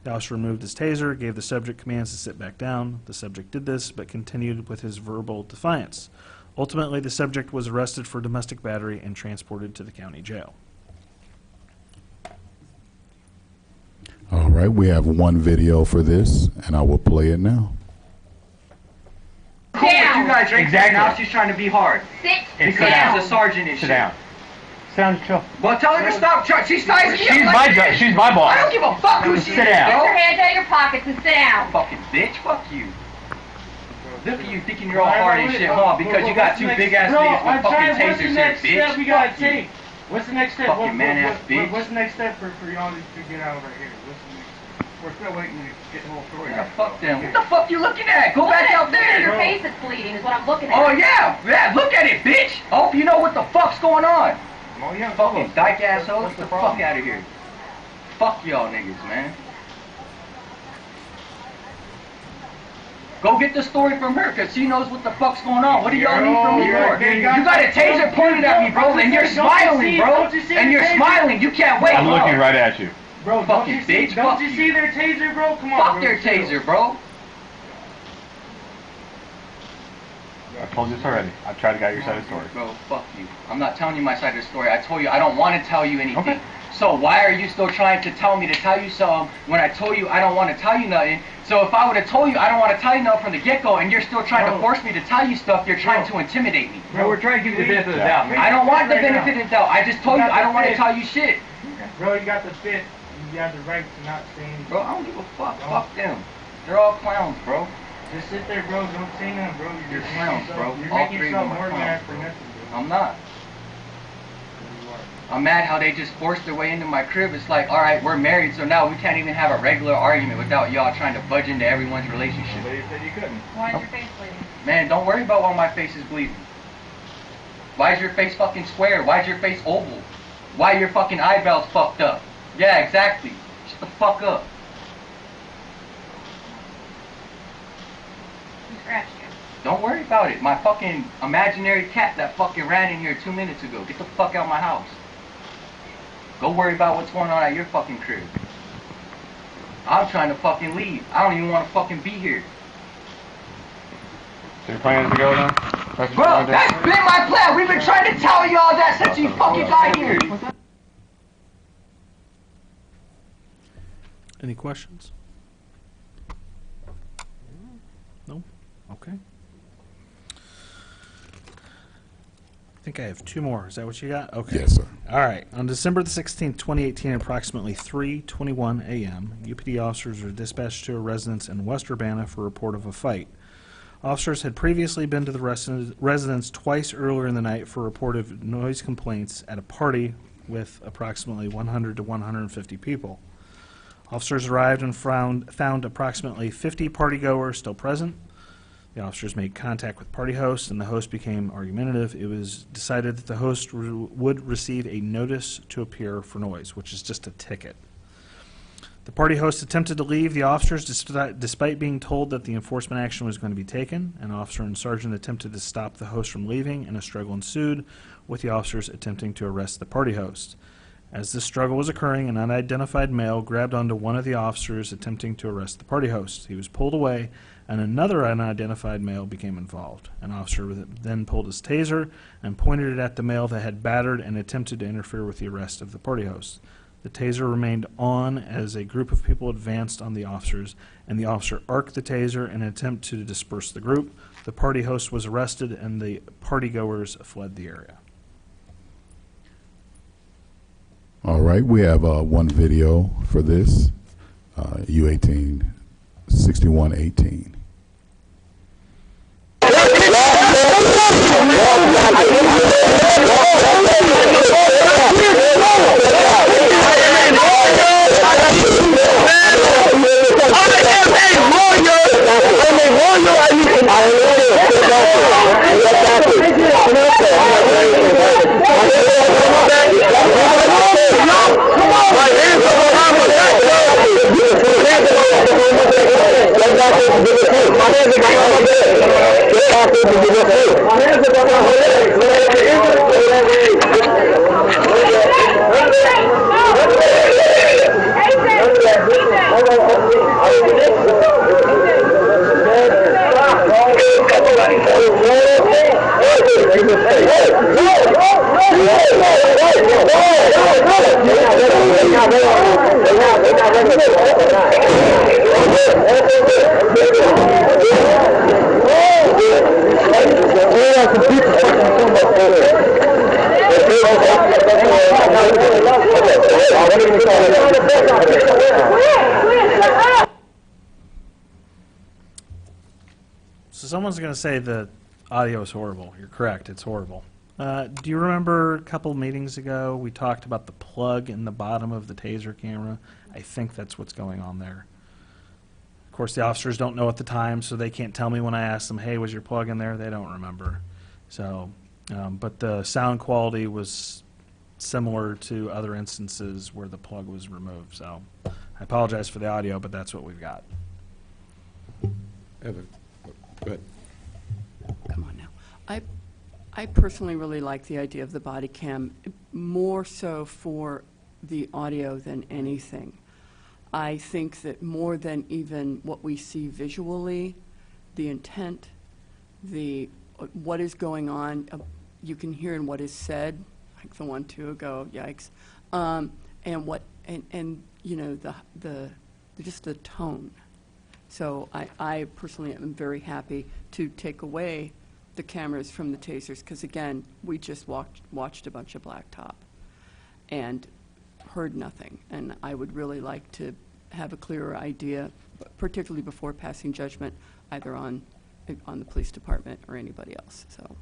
S6: The officer removed his taser, gave the subject commands to sit back down. The subject did this, but continued with his verbal defiance. Ultimately, the subject was arrested for domestic battery and transported to the county jail.
S5: All right, we have one video for this, and I will play it now.
S12: You guys right exactly. Now she's trying to be hard.
S13: Sit
S12: because
S13: down.
S12: she's a sergeant and
S8: Sit
S12: shit.
S8: down. Sounds chill.
S12: Well, tell her to stop. She's sizing me up
S8: She's
S12: like
S8: my
S12: this.
S8: she's my boss.
S12: I don't give a fuck who she is.
S8: Sit down.
S13: Get your hands out of your pockets and sit down.
S12: Fucking bitch. Fuck you. Look at you thinking you're all hard and shit, huh? Because you got two big ass niggas with fucking tasers here, bitch.
S9: We gotta
S12: Fuck you.
S9: take? What's the next step?
S12: Fucking man ass bitch.
S9: What's the next step for y'all to get out of right here? What's the next step?
S12: We're still waiting to get the whole story. Yeah, fuck them. What the fuck you looking at? Go back out
S13: Look at your
S12: there.
S13: face is bleeding is what I'm looking at.
S12: Oh yeah, yeah. Look at it, bitch. I hope you know what the fuck's going on.
S9: Oh yeah,
S12: Fucking dyke assholes.
S9: What's
S12: Get
S9: the
S12: the fuck
S9: problem?
S12: out of here. Fuck y'all niggas, man. Go get the story from her, cause she knows what the fuck's going on. What do y'all need from me for? You got a taser pointed at me, bro, and you're smiling, bro. And you're smiling. You can't wait.
S9: I'm looking right at you.
S12: Bro, fucking bitch. Don't you see
S9: their taser, bro? Come
S12: Fuck their taser, bro.
S9: I told you this already. I tried to get your side of the story.
S12: Bro, fuck you. I'm not telling you my side of the story. I told you I don't want to tell you anything.
S9: Okay.
S12: So why are you still trying to tell me to tell you something when I told you I don't want to tell you nothing? So if I would have told you I don't want to tell you nothing from the get-go and you're still trying to force me to tell you stuff, you're trying to intimidate me.
S9: Bro, we're trying to give you the benefit of the doubt.
S12: I don't want the benefit of the doubt. I just told you I don't want to tell you shit.
S9: Bro, you got the fifth. You got the right to not say anything.
S12: Bro, I don't give a fuck. Fuck them. They're all clowns, bro.
S9: Just sit there, bro. Don't say nothing, bro.
S12: You're clowns, bro.
S9: You're
S12: All
S9: making
S12: three of
S9: yourself
S12: them
S9: more
S12: are
S9: mad
S12: clowns,
S9: for
S12: bro.
S9: nothing, bro.
S12: I'm not. I'm mad how they just forced their way into my crib. It's like, alright, we're married, so now we can't even have a regular argument without y'all trying to budge into everyone's relationship.
S9: But you said you couldn't.
S13: Why is your face bleeding?
S12: Man, don't worry about why my face is bleeding. Why is your face fucking square? Why is your face oval? Why are your fucking eyebrows fucked up? Yeah, exactly. Shut the fuck up.
S13: Who scratched you?
S12: Don't worry about it. My fucking imaginary cat that fucking ran in here 2 minutes ago. Get the fuck out of my house. Go worry about what's going on at your fucking crib. I'm trying to fucking leave. I don't even want to fucking be here.
S9: So your plan is to go now?
S12: Bro, that's been my plan. We've been trying to tell y'all that since you fucking got here.
S6: Any questions? No? Okay. I think I have two more. Is that what you got? Okay.
S5: Yes, sir.
S6: All right. On December the 16th, 2018, at approximately 3:21 a.m., UPD officers were dispatched to a residence in West Urbana for a report of a fight. Officers had previously been to the residence twice earlier in the night for a report of noise complaints at a party with approximately 100 to 150 people. Officers arrived and found approximately 50 partygoers still present. The officers made contact with party hosts, and the host became argumentative. It was decided that the host would receive a notice to appear for noise, which is just a ticket. The party host attempted to leave the officers despite being told that the enforcement action was going to be taken. An officer and sergeant attempted to stop the host from leaving, and a struggle ensued, with the officers attempting to arrest the party host. As this struggle was occurring, an unidentified male grabbed onto one of the officers attempting to arrest the party host. He was pulled away, and another unidentified male became involved. An officer then pulled his taser and pointed it at the male that had battered and attempted to interfere with the arrest of the party host. The taser remained on as a group of people advanced on the officers, and the officer arced the taser in an attempt to disperse the group. The party host was arrested, and the partygoers fled the area.
S5: All right, we have one video for this, U18 6118.
S6: So someone's going to say the audio is horrible. You're correct. It's horrible. Do you remember a couple meetings ago we talked about the plug in the bottom of the taser camera? I think that's what's going on there. Of course, the officers don't know at the time, so they can't tell me when I ask them, hey, was your plug in there? They don't remember. So, but the sound quality was similar to other instances where the plug was removed. So I apologize for the audio, but that's what we've got.
S3: Go ahead.
S10: Come on now. I personally really like the idea of the body cam, more so for the audio than anything. I think that more than even what we see visually, the intent, what is going on, you can hear in what is said, like the 1, 2 ago, yikes, and what, and you know, just the tone. So I personally am very happy to take away the cameras from the tasers, because again, we just watched a bunch of blacktop and heard nothing. And I would really like to have a clearer idea, particularly before passing judgment, either on the police department or anybody else. So.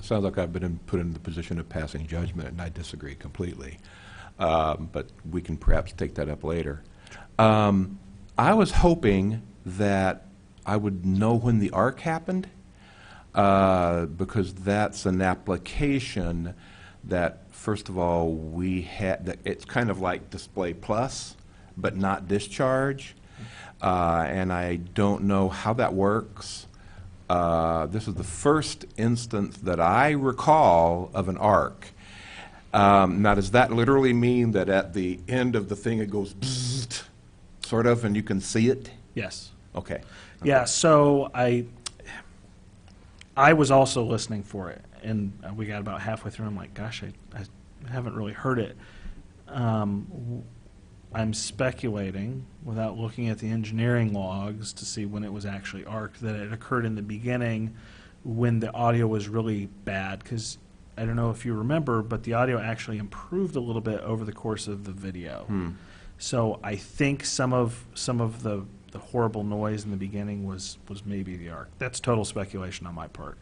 S3: Sounds like I've been put in the position of passing judgment, and I disagree completely. But we can perhaps take that up later. I was hoping that I would know when the arc happened, because that's an application that, first of all, we had, that it's kind of like Display Plus, but not discharge. And I don't know how that works. This is the first instance that I recall of an arc. Now, does that literally mean that at the end of the thing it goes bzzzt, sort of, and you can see it?
S6: Yes.
S3: Okay.
S6: Yeah, so I was also listening for it, and we got about halfway through. I'm like, gosh, I haven't really heard it. I'm speculating, without looking at the engineering logs to see when it was actually arced, that it occurred in the beginning when the audio was really bad. Because I don't know if you remember, but the audio actually improved a little bit over the course of the video. So I think some of the horrible noise in the beginning was maybe the arc. That's total speculation on my part.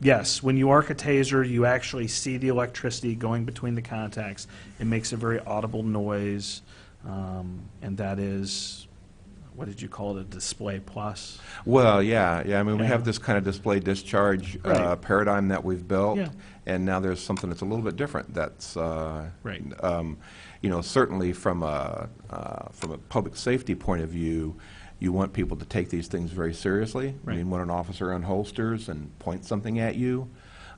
S6: Yes, when you arc a taser, you actually see the electricity going between the contacts. It makes a very audible noise, and that is, what did you call it, a Display Plus?
S3: Well, yeah. I mean, we
S6: Yeah.
S3: have this kind of display discharge
S6: Right.
S3: paradigm that we've built,
S6: Yeah.
S3: and now there's something that's a little bit different. That's
S6: Right.
S3: You know, certainly from a public safety point of view, you want people to take these things very seriously.
S6: Right.
S3: I mean, when an officer unholsters and points something at you,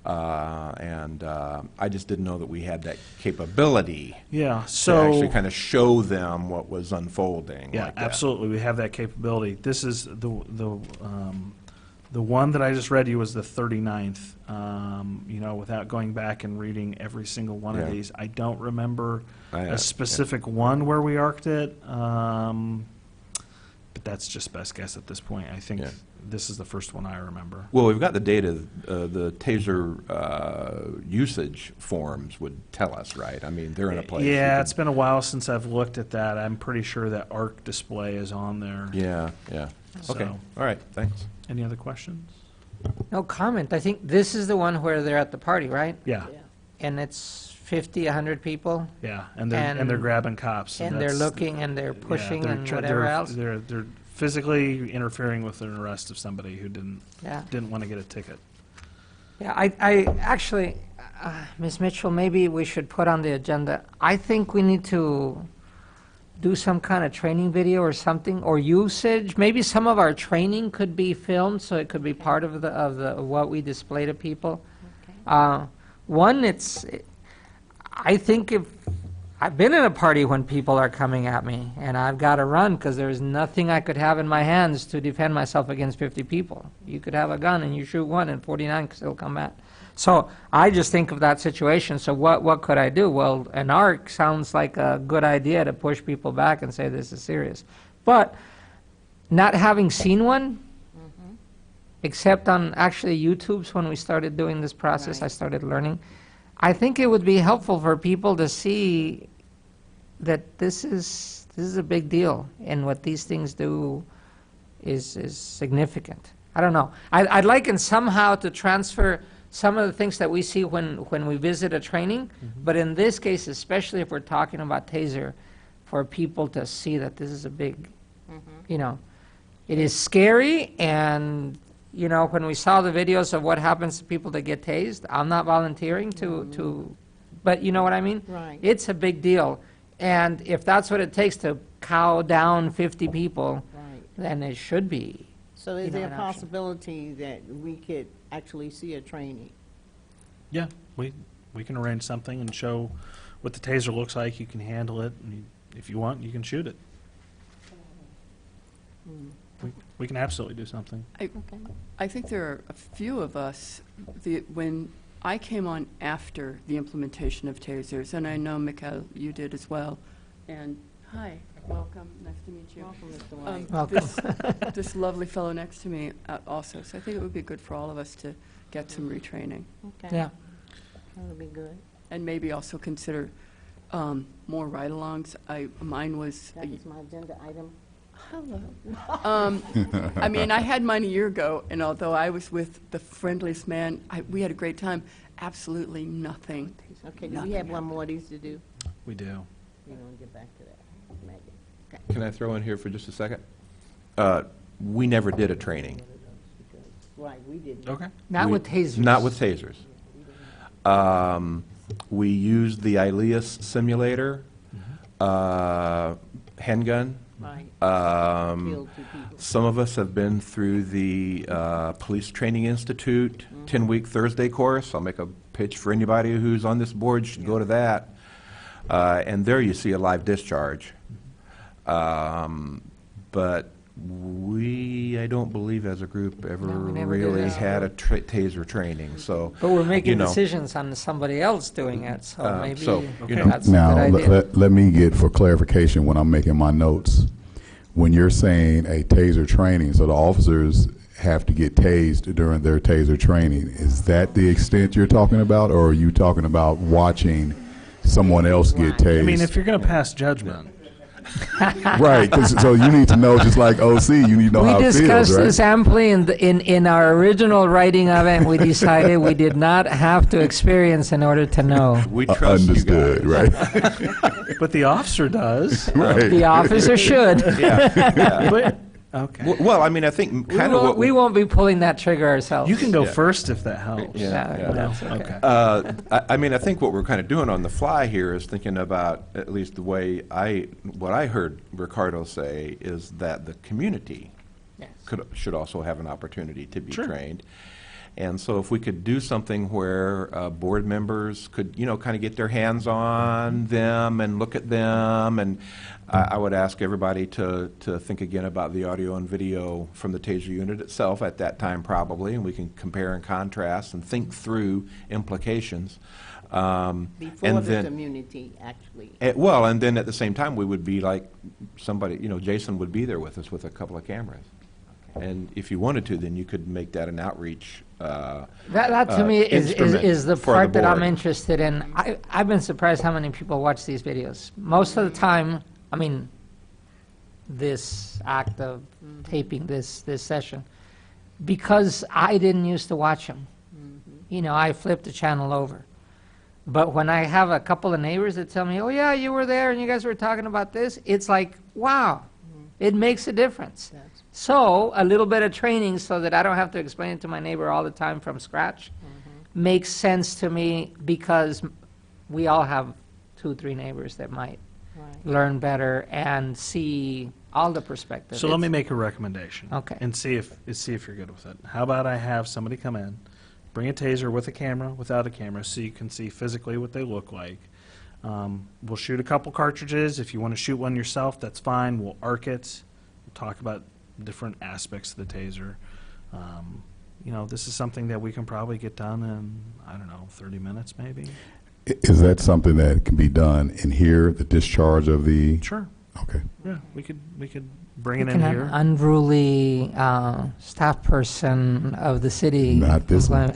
S3: and I just didn't know that we had that capability.
S6: Yeah,
S3: To
S6: so
S3: actually kind of show them what was unfolding.
S6: yeah,
S3: like that.
S6: absolutely, we have that capability. This is the one that I just read you was the 39th. You know, without going back and reading every single one of
S3: Yeah.
S6: these, I don't remember
S3: Yeah.
S6: a specific one where we arced it. But that's just best guess at this point. I think
S3: Yeah.
S6: this is the first one I remember.
S3: Well, we've got the data. The taser usage forms would tell us, right? I mean, they're in a place.
S6: Yeah, it's been a while since I've looked at that. I'm pretty sure that arc display is on there.
S3: Yeah. Okay.
S6: So-
S3: All right. Thanks.
S6: Any other questions?
S4: No comment. I think this is the one where they're at the party, right?
S6: Yeah,
S4: And it's 50, 100 people,
S6: yeah, and they're grabbing cops.
S4: and they're
S6: that's-
S4: looking and they're
S6: yeah,
S4: pushing
S6: they're
S4: and
S6: tr-
S4: whatever
S6: they're-
S4: else.
S6: They're physically interfering with an arrest of somebody who
S4: Yeah.
S6: didn't want to get a ticket.
S4: Yeah, I actually, Ms. Mitchell, maybe we should put on the agenda. I think we need to do some kind of training video or something, or usage. Maybe some of our training could be filmed, so it could be part of what we display to people. One, I think if I've been in a party when people are coming at me, and I've got to run because there's nothing I could have in my hands to defend myself against 50 people. You could have a gun and you shoot one, and 49 could still come back. So I just think of that situation. So what could I do? Well, an arc sounds like a good idea to push people back and say this is serious. But not having seen one, except on actually YouTube's when we started doing this process, I started learning. I think it would be helpful for people to see that this is a big deal, and what these things do is significant. I don't know. I'd like in somehow to transfer some of the things that we see when we visit a training, but in this case, especially if we're talking about taser, for people to see that this is a big, you know, it is scary, and, you know, when we saw the videos of what happens to people that get tased, I'm not volunteering to, but you know what I mean?
S1: Right.
S4: It's a big deal, and if that's what it takes to cow down 50 people,
S1: Right.
S4: then it should be.
S1: So
S4: You
S1: is
S4: know,
S1: there a
S4: an option.
S1: possibility that we could actually see a training?
S6: Yeah, we can arrange something and show what the taser looks like. You can handle it. And if you want, you can shoot it. We can absolutely do something.
S10: I think there are a few of us, when I came on after the implementation of tasers, and I know, Mikhail, you did as well, and hi, welcome, nice to meet you.
S1: Welcome, Mr. White.
S4: Welcome.
S10: This lovely fellow next to me also, so I think it would be good for all of us to get some retraining,
S1: Okay.
S4: Yeah.
S1: That would be good.
S10: and maybe also consider more ride-alongs. Mine was.
S1: That was my agenda item.
S10: Hello. I mean, I had mine a year ago, and although I was with the friendliest man, we had a great time. Absolutely nothing.
S1: Okay, do we have one more of these to do?
S6: We do.
S1: You want to get back to that, Megan? Okay.
S3: Can I throw in here for just a second? We never did a training.
S1: Right, we didn't.
S6: Okay.
S4: Not
S3: We-
S4: with tasers.
S3: Not with tasers. We used the ILEAS simulator, handgun.
S1: Right.
S3: Um,
S1: Killed 2 people.
S3: Some of us have been through the Police Training Institute 10-week Thursday course. I'll make a pitch for anybody who's on this board should go to that. And there you see a live discharge. But I don't believe as a group ever
S4: No, we never did
S3: really
S4: as a
S3: had a
S4: group.
S3: taser training, so.
S4: But we're
S3: you
S4: making
S3: know,
S4: decisions on somebody else doing it, so maybe
S3: so, you know.
S4: that's a
S5: Now,
S4: good idea.
S5: let me get for clarification when I'm making my notes. When you're saying a taser training, so the officers have to get tased during their taser training, is that the extent you're talking about, or are you talking about watching someone else get tased?
S6: I mean, if you're going to pass judgment,
S5: Right, 'cause- so you need to know, just like OC, you need to know
S4: We
S5: how it feels,
S4: discussed
S5: right?
S4: this amply in our original writing of it, and we decided we did not have to experience in order to know.
S3: We trust you guys.
S5: Understood, right?
S6: but the officer does.
S5: Right.
S4: The officer should.
S3: Yeah.
S6: But, okay.
S3: Well, I mean, I think kind of what
S4: We won't be pulling that trigger ourselves.
S6: You can go
S3: Yeah.
S6: first if that helps.
S3: Yeah.
S4: Yeah, that's okay.
S3: I mean, I think what we're kind of doing on the fly here is thinking about, at least the way what I heard Ricardo say is that the community
S4: Yes.
S3: should also have an opportunity to be
S6: Sure.
S3: trained. And so if we could do something where board members could, kind of get their hands on them and look at them, and I would ask everybody to think again about the audio and video from the TASER unit itself at that time probably, and we can compare and contrast and think through implications.
S1: Before
S3: And
S1: the
S3: then-
S1: community, actually.
S3: Well, and then at the same time, we would be like somebody, Jason would be there with us with a couple of cameras. And if you wanted to, then you could make that an outreach
S4: That to me
S3: instrument
S4: is the
S3: for
S4: part that I'm
S3: board.
S4: interested in. I've been surprised how many people watch these videos. Most of the time, I mean, this act of taping this session, because I didn't used to watch them. I flipped the channel over. But when I have a couple of neighbors that tell me, oh yeah, you were there and you guys were talking about this, it's like, wow, it makes a difference. So a little bit of training so that I don't have to explain it to my neighbor all the time from scratch makes sense to me, because we all have 2, 3 neighbors that might learn better and see all the perspectives.
S6: So let me make a recommendation.
S4: Okay.
S6: And see if you're good with it. How about I have somebody come in, bring a taser with a camera, without a camera, so you can see physically what they look like. We'll shoot a couple cartridges. If you want to shoot one yourself, that's fine. We'll arc it. We'll talk about different aspects of the taser. This is something that we can probably get done in, 30 minutes maybe.
S5: Is that something that can be done in here, the discharge of the?
S6: Sure.
S5: Okay.
S6: Yeah, we could bring
S4: You
S6: it
S4: can
S6: in
S4: have
S6: here.
S4: unruly staff person of the city.
S5: Not this one.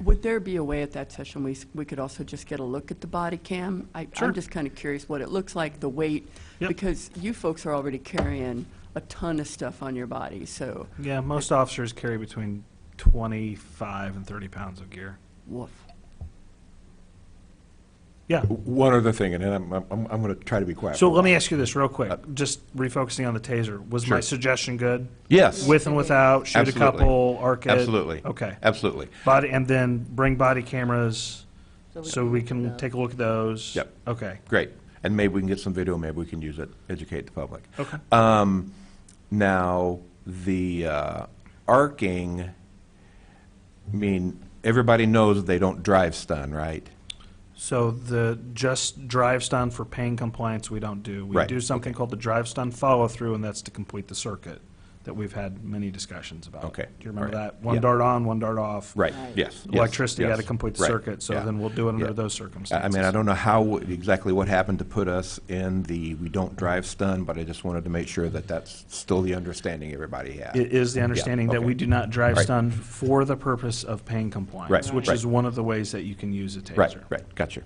S10: Would there be a way at that session we could also just get a look at the body cam?
S6: Sure.
S10: I'm just kind of curious what it looks like, the weight,
S6: Yep.
S10: because you folks are already carrying a ton of stuff on your body, so
S6: Yeah, most officers carry between 25 and 30 pounds of gear.
S10: woof.
S6: Yeah.
S3: One other thing, and then I'm going to try to be quiet.
S6: So
S3: for a
S6: let me
S3: while.
S6: ask you this real quick, just refocusing on the taser. Was my
S3: Sure.
S6: suggestion good?
S3: Yes.
S6: With and without, shoot
S3: Absolutely.
S6: a couple, arc it?
S3: Absolutely.
S6: Okay.
S3: Absolutely.
S6: Body, and then bring body cameras so we
S1: look
S6: can
S1: at
S6: take a look at those?
S3: Yep.
S6: Okay.
S3: Great. And maybe we can get some video, maybe we can use it, educate the public.
S6: Okay.
S3: Now, the arcing, I mean, everybody knows they don't drive stun, right?
S6: So the just drive stun for pain compliance we don't do. We
S3: Right,
S6: do something called the drive stun follow-through, and that's to complete the circuit that we've had many discussions about.
S3: Okay,
S6: Do you remember
S3: all right.
S6: that? One
S3: Yeah.
S6: dart on, one dart off.
S3: Right, yes.
S6: Electricity
S3: yes,
S6: got to complete the
S3: right,
S6: circuit, so
S3: yeah,
S6: then we'll do it under
S3: yeah.
S6: those
S3: I
S6: circumstances.
S3: mean, I don't know how, exactly what happened to put us in the we don't drive stun, but I just wanted to make sure that that's still the understanding everybody had.
S6: It is the understanding that
S3: okay.
S6: we do not drive
S3: Right.
S6: stun for the purpose of pain compliance,
S3: Right,
S6: which
S3: right.
S6: is one of the ways that you can use a taser.
S3: Right, gotcha.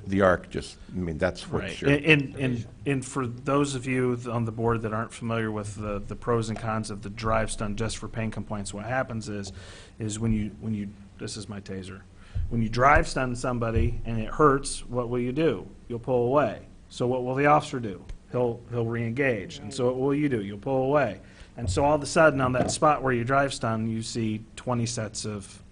S3: The arc just, I mean, that's what
S6: Right.
S3: you're.
S6: And for those of you on the board that aren't familiar with the pros and cons of the drive stun just for pain compliance, what happens is when you, this is my taser, when you drive stun somebody and it hurts, what will you do? You'll pull away. So what will the officer do? He'll re-engage. And so what will you do? You'll pull away. And so all of a sudden, on that spot where you drive stun, you see 20 sets of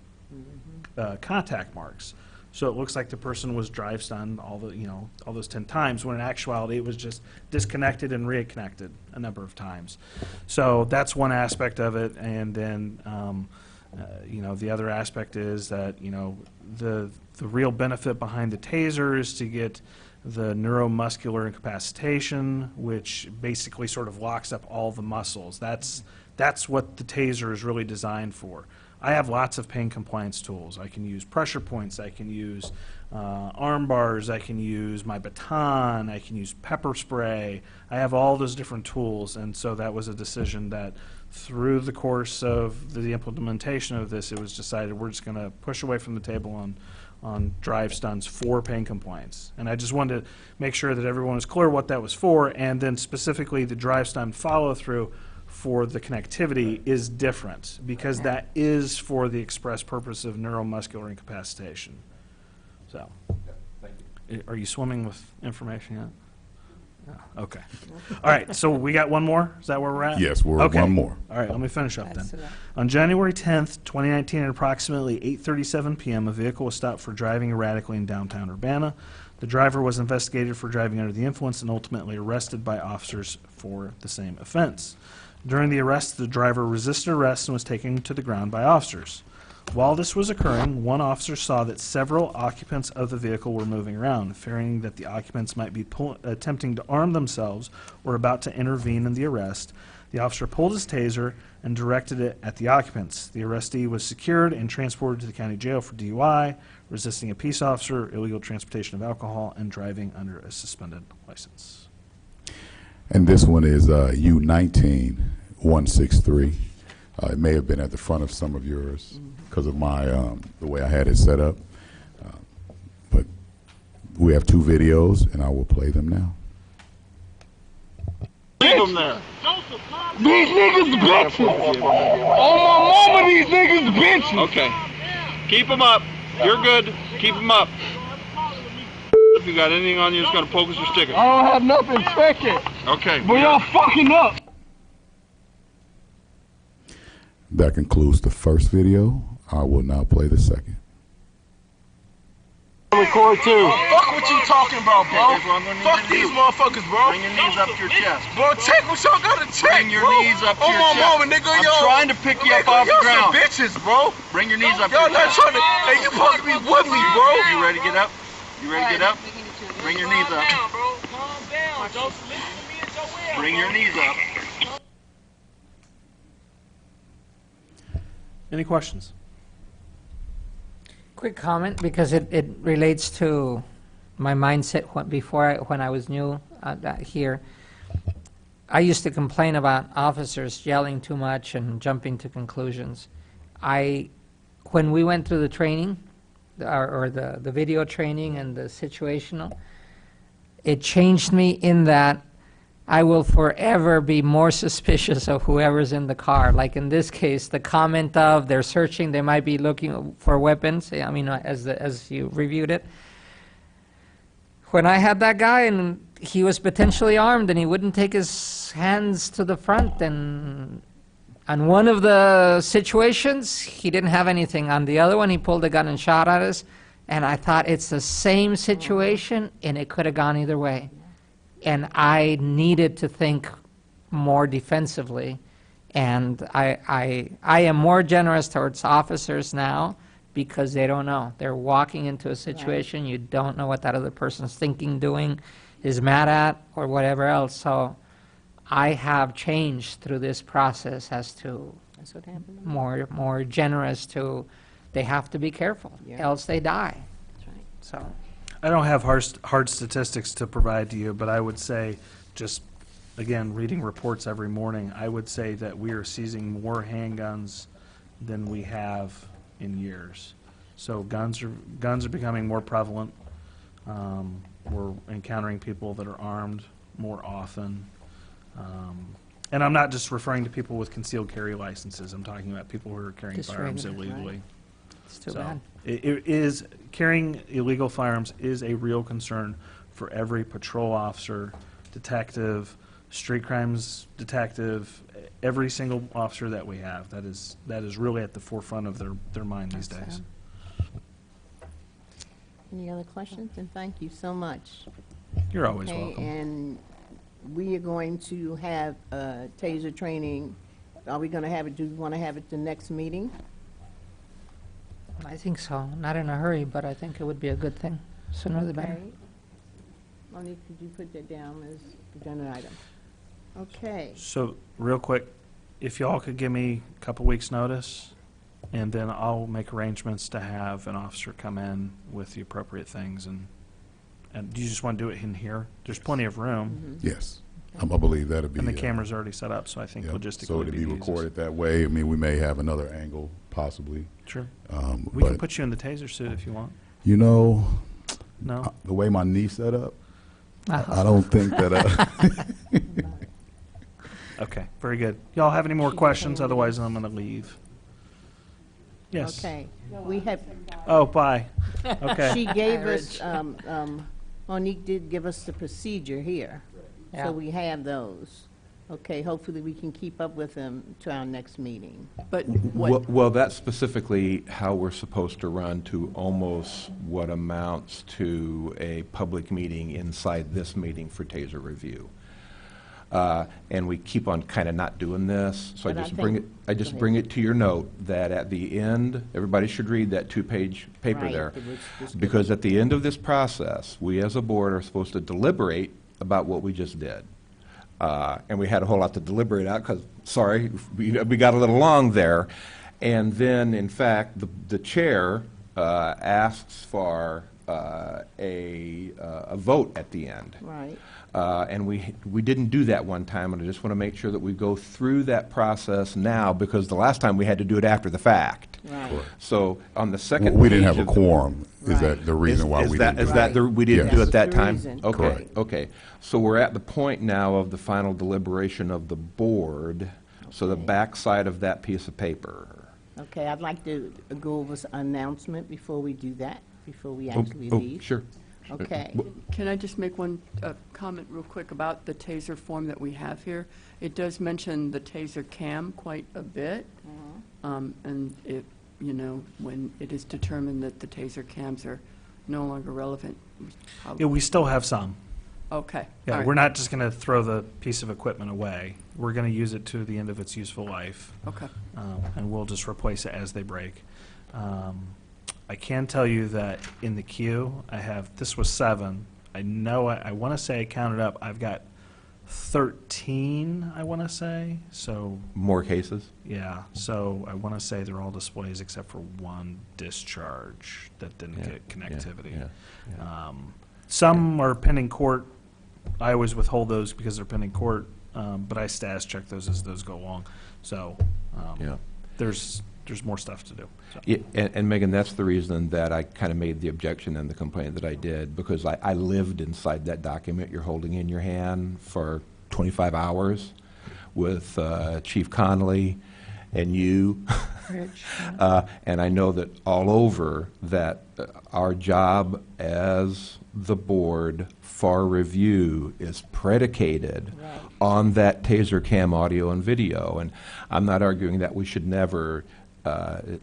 S6: contact marks. So it looks like the person was drive stunned all those 10 times, when in actuality it was just disconnected and reconnected a number of times. So that's one aspect of it, and then the other aspect is that the real benefit behind the taser is to get the neuromuscular incapacitation, which basically sort of locks up all the muscles. That's what the taser is really designed for. I have lots of pain compliance tools. I can use pressure points, I can use arm bars, I can use my baton, I can use pepper spray. I have all those different tools, and so that was a decision that through the course of the implementation of this, it was decided we're just going to push away from the table on drive stuns for pain compliance. And I just wanted to make sure that everyone was clear what that was for, and then specifically the drive stun follow-through for the connectivity is different, because that is for the express purpose of neuromuscular incapacitation. So, are you swimming with information yet? No. Okay. All right, so we got one more? Is that where we're at?
S5: Yes, we're
S6: Okay.
S5: one more.
S6: All right, let me finish up then. On January 10th, 2019, at approximately 8:37 p.m., a vehicle was stopped for driving erratically in downtown Urbana. The driver was investigated for driving under the influence and ultimately arrested by officers for the same offense. During the arrest, the driver resisted arrest and was taken to the ground by officers. While this was occurring, one officer saw that several occupants of the vehicle were moving around, fearing that the occupants might be attempting to arm themselves or about to intervene in the arrest. The officer pulled his taser and directed it at the occupants. The arrestee was secured and transported to the county jail for DUI, resisting a peace officer, illegal transportation of alcohol, and driving under a suspended license.
S5: And this one is U19-163. It may have been at the front of some of yours because of my the way I had it set up. But we have two videos, and I will play them now.
S7: Leave them there. These niggas bitches. On my mama, these niggas bitches. Okay. Keep them up. You're good. Keep them up. If you got anything on you that's gonna poke us or stick it. I don't have nothing. Check it. Okay. But y'all fucking up.
S5: That concludes the first video. I will now play the second.
S7: Record too. Fuck what you talking about, bro. Fuck these motherfuckers, bro. Bring your knees up to your chest. Bro, check what y'all gotta check, bring your knees up to your chest. Oh my mama, nigga, yo. I'm trying to pick you up off the ground. Y'all some bitches, bro. Bring your knees up to your chest. Y'all not trying to, hey, you supposed to be with me, bro. You ready to get up? You ready to get up? Bring your knees up. Calm down, bro. Calm down. Don't listen to me and Joel. Bring your knees up.
S6: Any questions?
S4: Quick comment, because it relates to my mindset when I was new here. I used to complain about officers yelling too much and jumping to conclusions. When we went through the training, or the video training and the situational, it changed me in that I will forever be more suspicious of whoever's in the car. Like in this case, the comment of they're searching, they might be looking for weapons. I mean, as you reviewed it, when I had that guy and he was potentially armed and he wouldn't take his hands to the front, and on one of the situations, he didn't have anything. On the other one, he pulled a gun and shot at us. And I thought it's the same situation, and it could have gone either way. And I needed to think more defensively. And I am more generous towards officers now because they don't know. They're walking into a situation, you don't know what that other person's thinking, doing, is mad at, or whatever else. So I have changed through this process as to
S1: That's what happened.
S4: more generous to, they have to be careful,
S1: Yeah.
S4: else they die.
S1: That's right.
S4: So,
S6: I don't have hard statistics to provide to you, but I would say, just, again, reading reports every morning, I would say that we are seizing more handguns than we have in years. So guns are becoming more prevalent. We're encountering people that are armed more often. And I'm not just referring to people with concealed carry licenses. I'm talking about people who are carrying
S4: Just
S6: firearms
S4: regular, right.
S6: illegally.
S4: it's too
S6: So
S4: bad.
S6: it is, carrying illegal firearms is a real concern for every patrol officer, detective, street crimes detective, every single officer that we have. That is really at the forefront of their mind these
S4: That's
S6: days.
S1: Any other questions? And thank you so much.
S6: You're always
S1: Okay,
S6: welcome.
S1: and we are going to have taser training. Are we going to have it, do you want to have it the next meeting?
S4: I think so. Not in a hurry, but I think it would be a good thing. Sooner the better.
S1: Okay. Monique, could you put that down as agenda item? Okay.
S6: So, real quick, if y'all could give me a couple weeks' notice, and then I'll make arrangements to have an officer come in with the appropriate things. And do you just want to do it in here? There's plenty of room,
S5: Yes. I believe that'll be.
S6: and the camera's already set up, so I think
S5: yeah,
S6: logistically
S5: so
S6: it'd
S5: it'll
S6: be
S5: be
S6: the easiest.
S5: recorded that way. I mean, we may have another angle possibly.
S6: Sure. We can
S5: But,
S6: put you in the taser suit if you want.
S5: you know,
S6: No?
S5: the way my knee's set up,
S4: Uh-huh.
S5: I don't think that,
S6: Okay, very good. Y'all have any more questions? Otherwise, I'm going to leave. Yes.
S1: Okay. We have,
S6: Oh, bye. Okay.
S1: she gave us, Monique did give us the procedure here.
S4: Yeah.
S1: So we have those. Okay, hopefully we can keep up with them to our next meeting.
S10: But what,
S3: Well, that's specifically how we're supposed to run to almost what amounts to a public meeting inside this meeting for TASER review. And we keep on kind of not doing this, so
S1: But I
S3: I just bring it,
S1: think-
S3: I just
S1: go ahead.
S3: bring it to your note that at the end, everybody should read that two-page paper
S1: Right,
S3: there.
S1: it was just good.
S3: Because at the end of this process, we as a board are supposed to deliberate about what we just did. And we had a whole lot to deliberate out because, sorry, we got a little long there. And then, in fact, the chair asks for a vote at the end.
S1: Right.
S3: And we didn't do that one time, and I just want to make sure that we go through that process now, because the last time we had to do it after the fact.
S1: Right.
S3: So on the second
S5: we didn't
S3: page
S5: have a
S3: of the-
S5: quorum. Is
S1: Right.
S5: that the reason why we didn't do
S3: Is that
S5: it?
S3: the, we didn't
S5: Yes.
S3: do it that
S1: That's the
S3: time?
S1: reason.
S3: Okay,
S5: Correct.
S3: okay. So we're at the point now of the final deliberation of the board, so the
S1: Okay.
S3: backside of that piece of paper.
S1: Okay, I'd like to go over this announcement before we do that, before we
S3: Oh,
S1: actually
S3: oh,
S1: leave.
S3: sure.
S1: Okay.
S10: can I just make one comment real quick about the taser form that we have here? It does mention the taser cam quite a bit. And it, you know, when it is determined that the taser cams are no longer relevant.
S6: Yeah, we still have some.
S10: Okay.
S6: Yeah,
S10: all right.
S6: we're not just going to throw the piece of equipment away. We're going to use it to the end of its useful life,
S10: Okay.
S6: and we'll just replace it as they break. I can tell you that in the queue, this was 7. I know, I want to say I counted up, I've got 13, I want to say, so,
S3: More cases?
S6: yeah, so I want to say they're all displays except for one discharge that didn't
S3: Yeah,
S6: get connectivity.
S3: yeah, yeah.
S6: Some are pending court. I always withhold those because they're pending court, but I status check those as those go along. So
S3: Yeah.
S6: there's more stuff to do. So.
S3: Yeah, and Megan, that's the reason that I kind of made the objection and the complaint that I did, because I lived inside that document you're holding in your hand for 25 hours with Chief Connolly, and you. And I know that all over that our job as the board for review is predicated on that taser cam audio and video. And I'm not arguing that we should never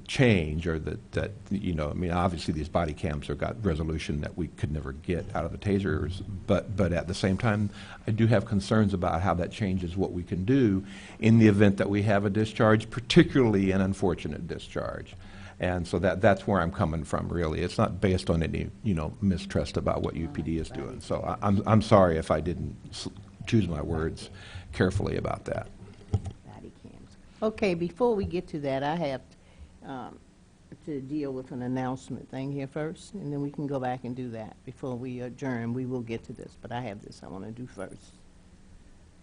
S3: change, or that you know, I mean, obviously these body cams have got resolution that we could never get out of the tasers, but at the same time, I do have concerns about how that changes what we can do in the event that we have a discharge, particularly an unfortunate discharge. And so that's where I'm coming from, really. It's not based on any, you know, mistrust about what UPD is doing. So I'm sorry if I didn't choose my words carefully about that.
S1: Body cams. Okay, before we get to that, I have to deal with an announcement thing here first, and then we can go back and do that. Before we adjourn, we will get to this, but I have this I want to do first.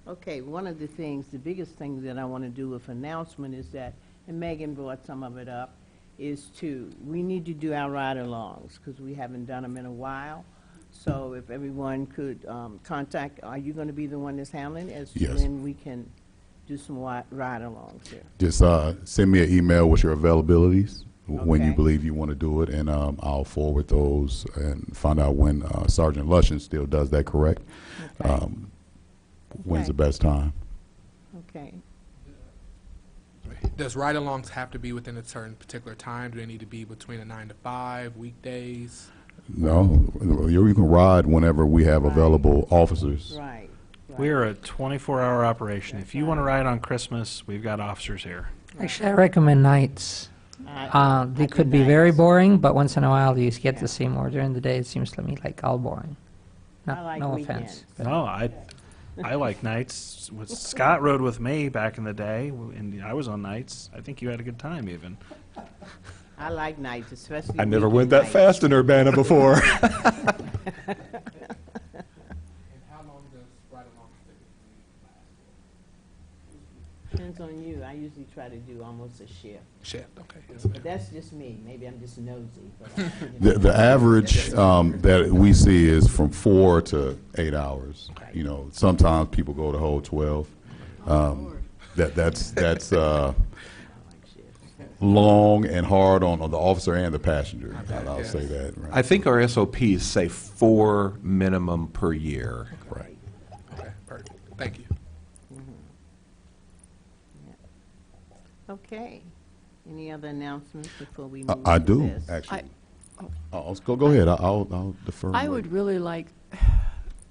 S1: Okay, one of the things, the biggest thing that I want to do with announcement is that, and Megan brought some of it up, is we need to do our ride-alongs, because we haven't done them in a while. So if everyone could contact, are you going to be the one that's handling it?
S5: Yes.
S1: When we can do some ride-alongs here.
S5: Just send me an email with your availabilities when you
S1: Okay.
S5: believe you want to do it, and I'll forward those and find out when Sergeant Lushin still does that, correct?
S1: Okay.
S5: When's
S1: Okay.
S5: the best time?
S1: Okay.
S9: Does ride-alongs have to be within a certain particular time? Do they need to be between a 9 to 5, weekdays?
S5: No, you can ride whenever we have
S1: Right.
S5: available officers.
S1: Right.
S6: We're a 24-hour operation. If you want to ride on Christmas, we've got officers here.
S4: Actually, I recommend nights. They could be very boring, but once in a while you get to see more. During the day, it seems to me like all boring.
S1: I like
S4: No
S1: weekends.
S4: offense. but-
S6: No, I like nights. Scott rode with me back in the day, and I was on nights. I think you had a good time, even.
S1: I like nights, especially
S3: I never went
S1: weekend
S3: that
S1: nights.
S3: fast in Urbana before.
S9: And how long does ride-alongs typically last?
S1: Depends on you. I usually try to do almost a shift.
S9: Shift, okay. Yes,
S1: But
S9: ma'am.
S1: that's just me. Maybe I'm just nosy. But you know.
S5: The average that we see is from 4 to 8 hours. You know, sometimes people go the whole 12. That's long and hard on the officer and the passenger. I'll say that. Right.
S3: I think our SOPs say 4 minimum per year.
S5: Right.
S9: Okay, perfect. Thank you.
S1: Okay. Any other announcements before we move
S5: I
S1: to
S5: do,
S1: this?
S5: actually. Go ahead. I'll defer.
S10: I would really like,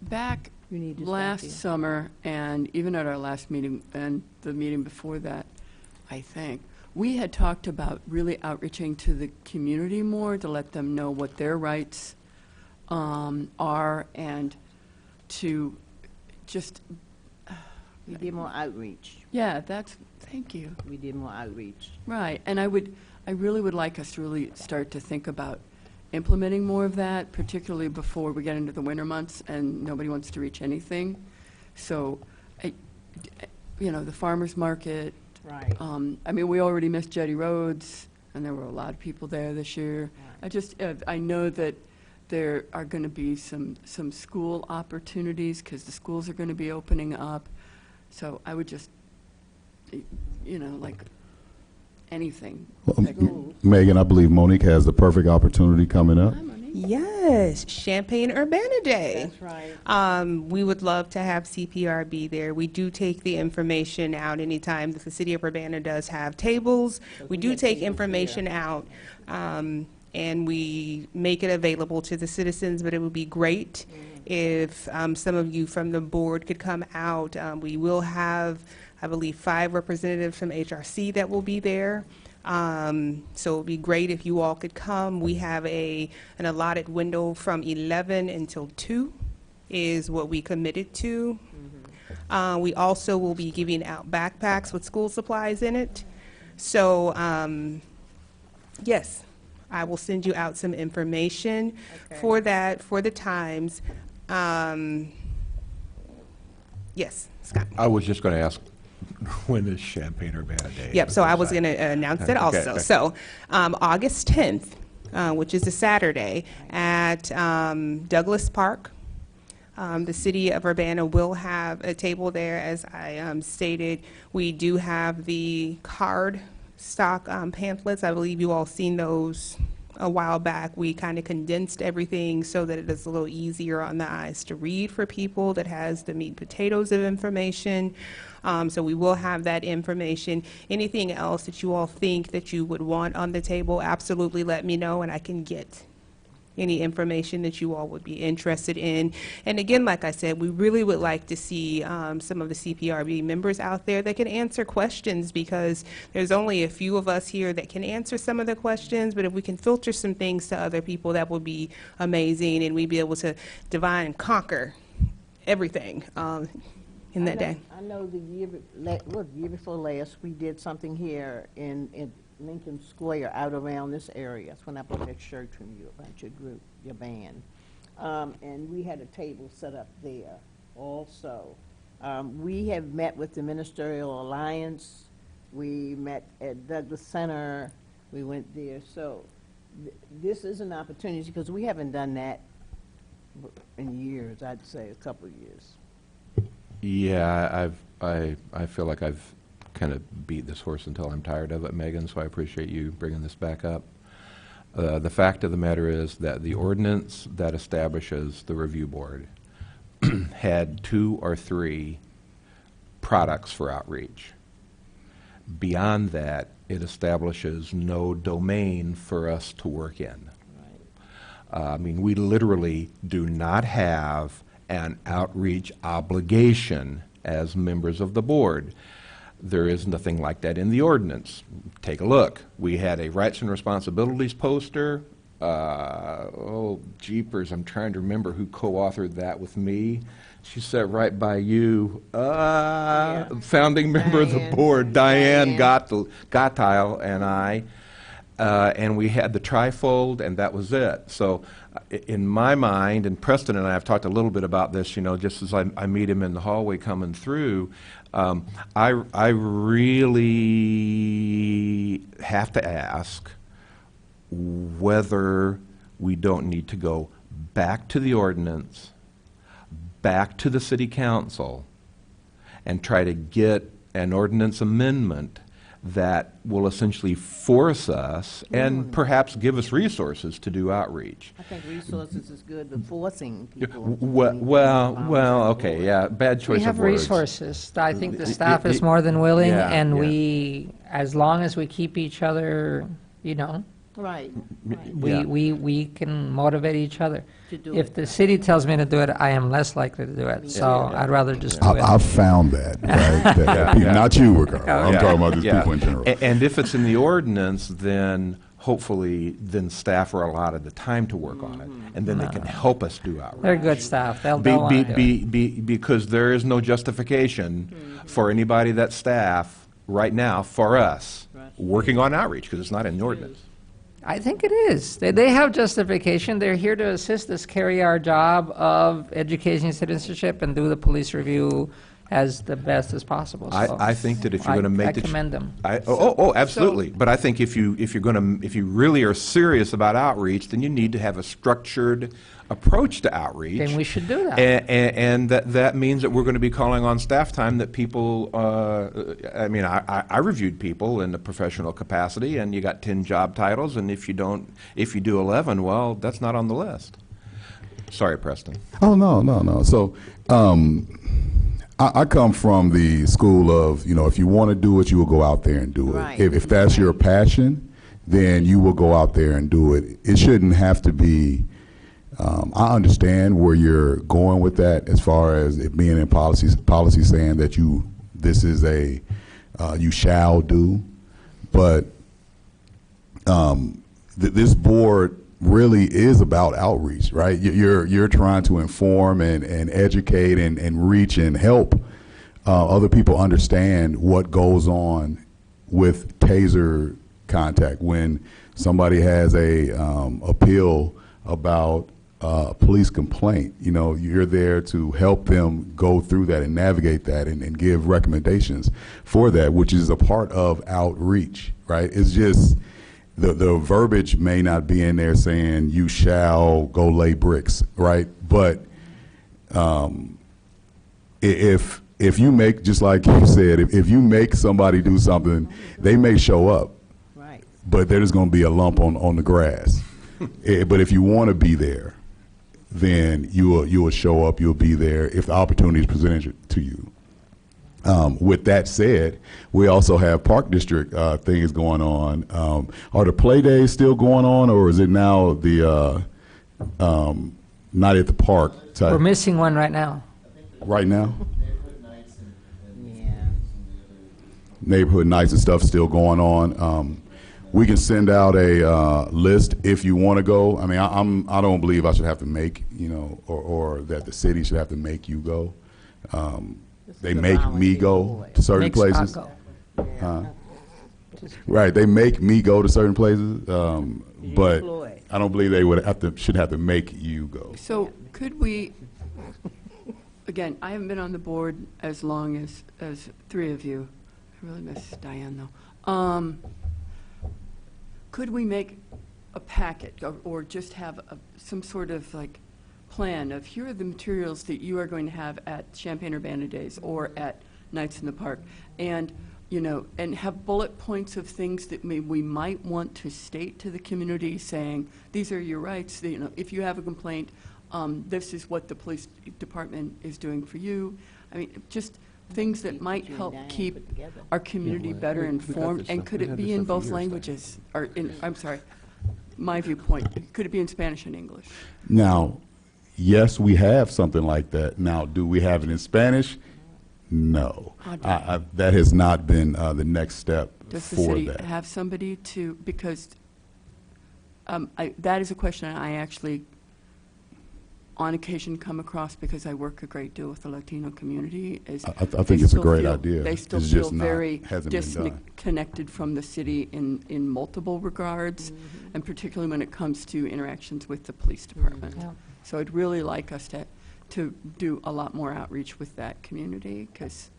S10: back
S1: You need to stop
S10: last
S1: here.
S10: summer, and even at our last meeting, and the meeting before that, I think, we had talked about really outreaching to the community more to let them know what their rights are, and to just,
S1: We did more outreach.
S10: yeah, thank you.
S1: We did more outreach.
S10: Right, and I really would like us to really start to think about implementing more of that, particularly before we get into the winter months and nobody wants to reach anything. So, the farmer's market,
S1: Right.
S10: I mean, we already missed Jetty Roads, and there were a lot of people there this year. I know that there are going to be some school opportunities, because the schools are going to be opening up. So I would just, like anything. that can-
S5: Megan, I believe Monique has the perfect opportunity coming up.
S10: Hi, Monique.
S2: Yes, Champaign Urbana Day.
S1: That's right.
S2: We would love to have CPR be there. We do take the information out anytime that the city of Urbana does have tables. We do
S1: have
S2: take
S1: tables
S2: information out, and we make it available to the citizens, but it would be great if some of you from the board could come out. We will have, I believe, 5 representatives from HRC that will be there. So it would be great if you all could come. We have an allotted window from 11 until 2 is what we committed to. We also will be giving out backpacks with school supplies in it. So, yes, I will send you out some information for that, for the times. Yes, Scott.
S3: I was just going to ask, when is Champaign Urbana Day?
S2: Yep, so I was going to announce that
S3: Okay,
S2: also.
S3: okay.
S2: So, August 10th, which is a Saturday, at Douglas Park, The city of Urbana will have a table there, as I stated. We do have the card stock pamphlets. I believe you all seen those a while back. We kind of condensed everything so that it is a little easier on the eyes to read for people, that has the meat and potatoes of information. So we will have that information. Anything else that you all think that you would want on the table, absolutely let me know, and I can get any information that you all would be interested in. And again, like I said, we really would like to see some of the CPRB members out there that can answer questions, because there's only a few of us here that can answer some of the questions, but if we can filter some things to other people, that would be amazing, and we'd be able to divide and conquer everything in that day.
S1: I know the year before last, we did something here in Lincoln Square, out around this area. That's when I bought that shirt from you about your group, your band. And we had a table set up there also. We have met with the Ministerial Alliance. We met at Douglas Center. We went there. So this is an opportunity, because we haven't done that in years, I'd say a couple of years.
S3: Yeah, I feel like I've kind of beat this horse until I'm tired of it, Megan, so I appreciate you bringing this back up. The fact of the matter is that the ordinance that establishes the review board had 2 or 3 products for outreach. Beyond that, it establishes no domain for us to work in. I mean, we literally do not have an outreach obligation as members of the board. There is nothing like that in the ordinance. Take a look. We had a rights and responsibilities poster. Oh, jeepers, I'm trying to remember who co-authored that with me. She sat right by you. Founding member of the board, Diane Gottile, and I. And we had the trifold, and that was it. So in my mind, and Preston and I have talked a little bit about this, you know, just as I meet him in the hallway coming through, I really have to ask whether we don't need to go back to the ordinance, back to the city council, and try to get an ordinance amendment that will essentially force us and perhaps give us resources to do outreach.
S1: I think resources is good, but forcing people.
S3: Well, okay, yeah, bad choice of words.
S4: We have resources. I think the staff is more than willing, and we, as long as we keep each other, you know,
S1: Right.
S4: we can motivate each other.
S1: To do
S4: If
S1: it.
S4: the city tells me to do it, I am less likely to do it. So I'd rather just do it.
S5: I've found that, right? That people, not you, Ricardo. I'm talking about just people in general.
S3: And if it's in the ordinance, then hopefully, then staff are allotted the time to work on it, and then they can help us do outreach.
S4: They're good staff. They'll want to do it.
S3: Because there is no justification for anybody that's staff right now for us working on outreach, because it's not in the ordinance.
S4: I think it is. They have justification. They're here to assist us carry our job of education citizenship and do the police review as the best as possible. So
S3: I think that if you're going to make
S4: I commend them.
S3: Absolutely. But I think if you really are serious about outreach, then you need to have a structured approach to outreach.
S4: Then we should do that.
S3: And that means that we're going to be calling on staff time that people, I mean, I reviewed people in a professional capacity, and you got 10 job titles, and if you do 11, well, that's not on the list. Sorry, Preston.
S5: Oh, no. So, I come from the school of, you know, if you want to do it, you will go out there and do it.
S1: Right.
S5: If that's your passion, then you will go out there and do it. It shouldn't have to be, I understand where you're going with that as far as it being in policy saying that this is a, you shall do. But this board really is about outreach, right? You're trying to inform and educate and reach and help other people understand what goes on with taser contact when somebody has a appeal about a police complaint. You know, you're there to help them go through that and navigate that and give recommendations for that, which is a part of outreach, right? It's just the verbiage may not be in there saying you shall go lay bricks, right? But If you make, just like you said, if you make somebody do something, they may show up,
S1: Right.
S5: but there's going to be a lump on the grass. But if you want to be there, then you will show up, you'll be there if the opportunity is presented to you. With that said, we also have Park District things going on. Are the play days still going on, or is it now the night at the park type?
S4: We're missing one right now.
S5: Right now?
S1: Yeah.
S5: Neighborhood nights and stuff still going on. We can send out a list if you want to go. I mean, I don't believe I should have to make, or that the city should have to make you go. They
S1: is a
S5: make me
S1: volunteer
S5: go
S1: boy.
S5: to certain
S4: Make Scott
S5: places.
S4: go.
S5: Right, they make me go to certain places, but
S1: employed.
S5: I don't believe they should have to make you go.
S10: So could we, again, I haven't been on the board as long as three of you. I really miss Diane, though. Could we make a packet or just have some sort of like plan of here are the materials that you are going to have at Champaign-Urbana Days or at Nights in the Park, and and have bullet points of things that we might want to state to the community, saying these are your rights. If you have a complaint, this is what the police department is doing for you. I mean, just things that might help keep our community better informed. And could it be in both languages? Or I'm sorry, my viewpoint. Could it be in Spanish and English?
S5: Now, yes, we have something like that. Now, do we have it in Spanish? No. That has not been the next step
S10: Does the
S5: for
S10: city
S5: that.
S10: have somebody to, because that is a question I actually on occasion come across because I work a great deal with the Latino community.
S5: I think it's a great idea.
S10: They still
S5: It's
S10: feel
S5: just not-
S10: very
S5: hasn't been done.
S10: disconnected from the city in multiple regards, and particularly when it comes to interactions with the police department.
S4: Yeah.
S10: So I'd really like us to do a lot more outreach with that community because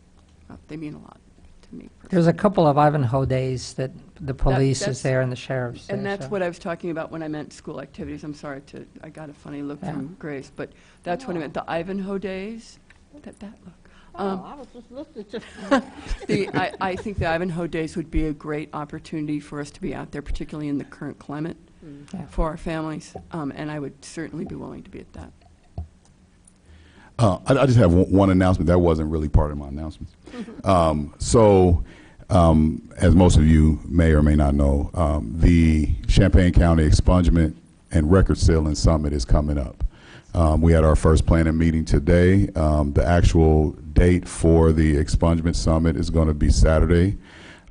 S10: they mean a lot to me personally.
S4: There's a couple of Ivanhoe days that the police
S10: that's-
S4: is there and the sheriff's there.
S10: And that's
S4: so-
S10: what I was talking about when I meant school activities. I'm sorry I got a funny look from Grace, but that's what I meant. The Ivanhoe days, that look.
S1: I was just listening to.
S10: I think the Ivanhoe days would be a great opportunity for us to be out there, particularly in the current climate
S4: Yeah.
S10: for our families, and I would certainly be willing to be at that.
S5: I just have one announcement. That wasn't really part of my announcements. As most of you may or may not know, the Champaign County Expungement and Record Sealing Summit is coming up. We had our first planning meeting today. The actual date for the Expungement Summit is going to be Saturday,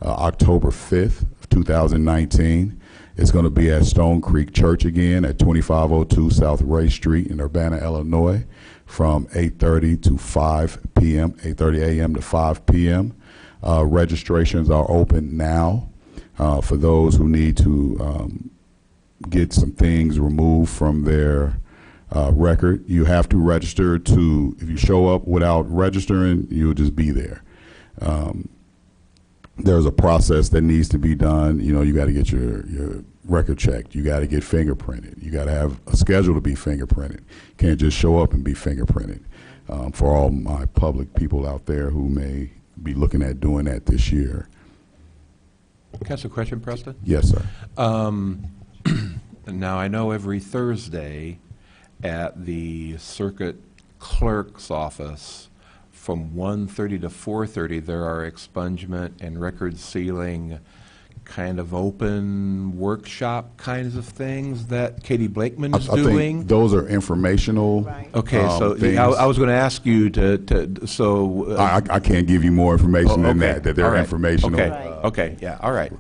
S5: October 5th, of 2019. It's going to be at Stone Creek Church again at 2502 South Ray Street in Urbana, Illinois, from 8:30 to 5 p.m., 8:30 a.m. to 5 p.m. Registrations are open now for those who need to get some things removed from their record. You have to register if you show up without registering, you'll just be there. There's a process that needs to be done. You got to get your record checked. You got to get fingerprinted. You got to have a schedule to be fingerprinted. You can't just show up and be fingerprinted. For all my public people out there who may be looking at doing that this year.
S3: Can I ask a question, Preston?
S5: Yes, sir.
S3: Now, I know every Thursday at the circuit clerk's office from 1:30 to 4:30, there are expungement and record sealing kind of open workshop kinds of things that Katie Blakeman is
S5: I
S3: doing.
S5: think those are informational.
S1: Right.
S3: Okay, so
S5: things.
S3: I was going to ask you so.
S5: I can't give you more information than
S3: okay.
S5: that they're
S3: All right.
S5: informational.
S3: Okay,
S1: Right.
S3: okay, yeah, all right.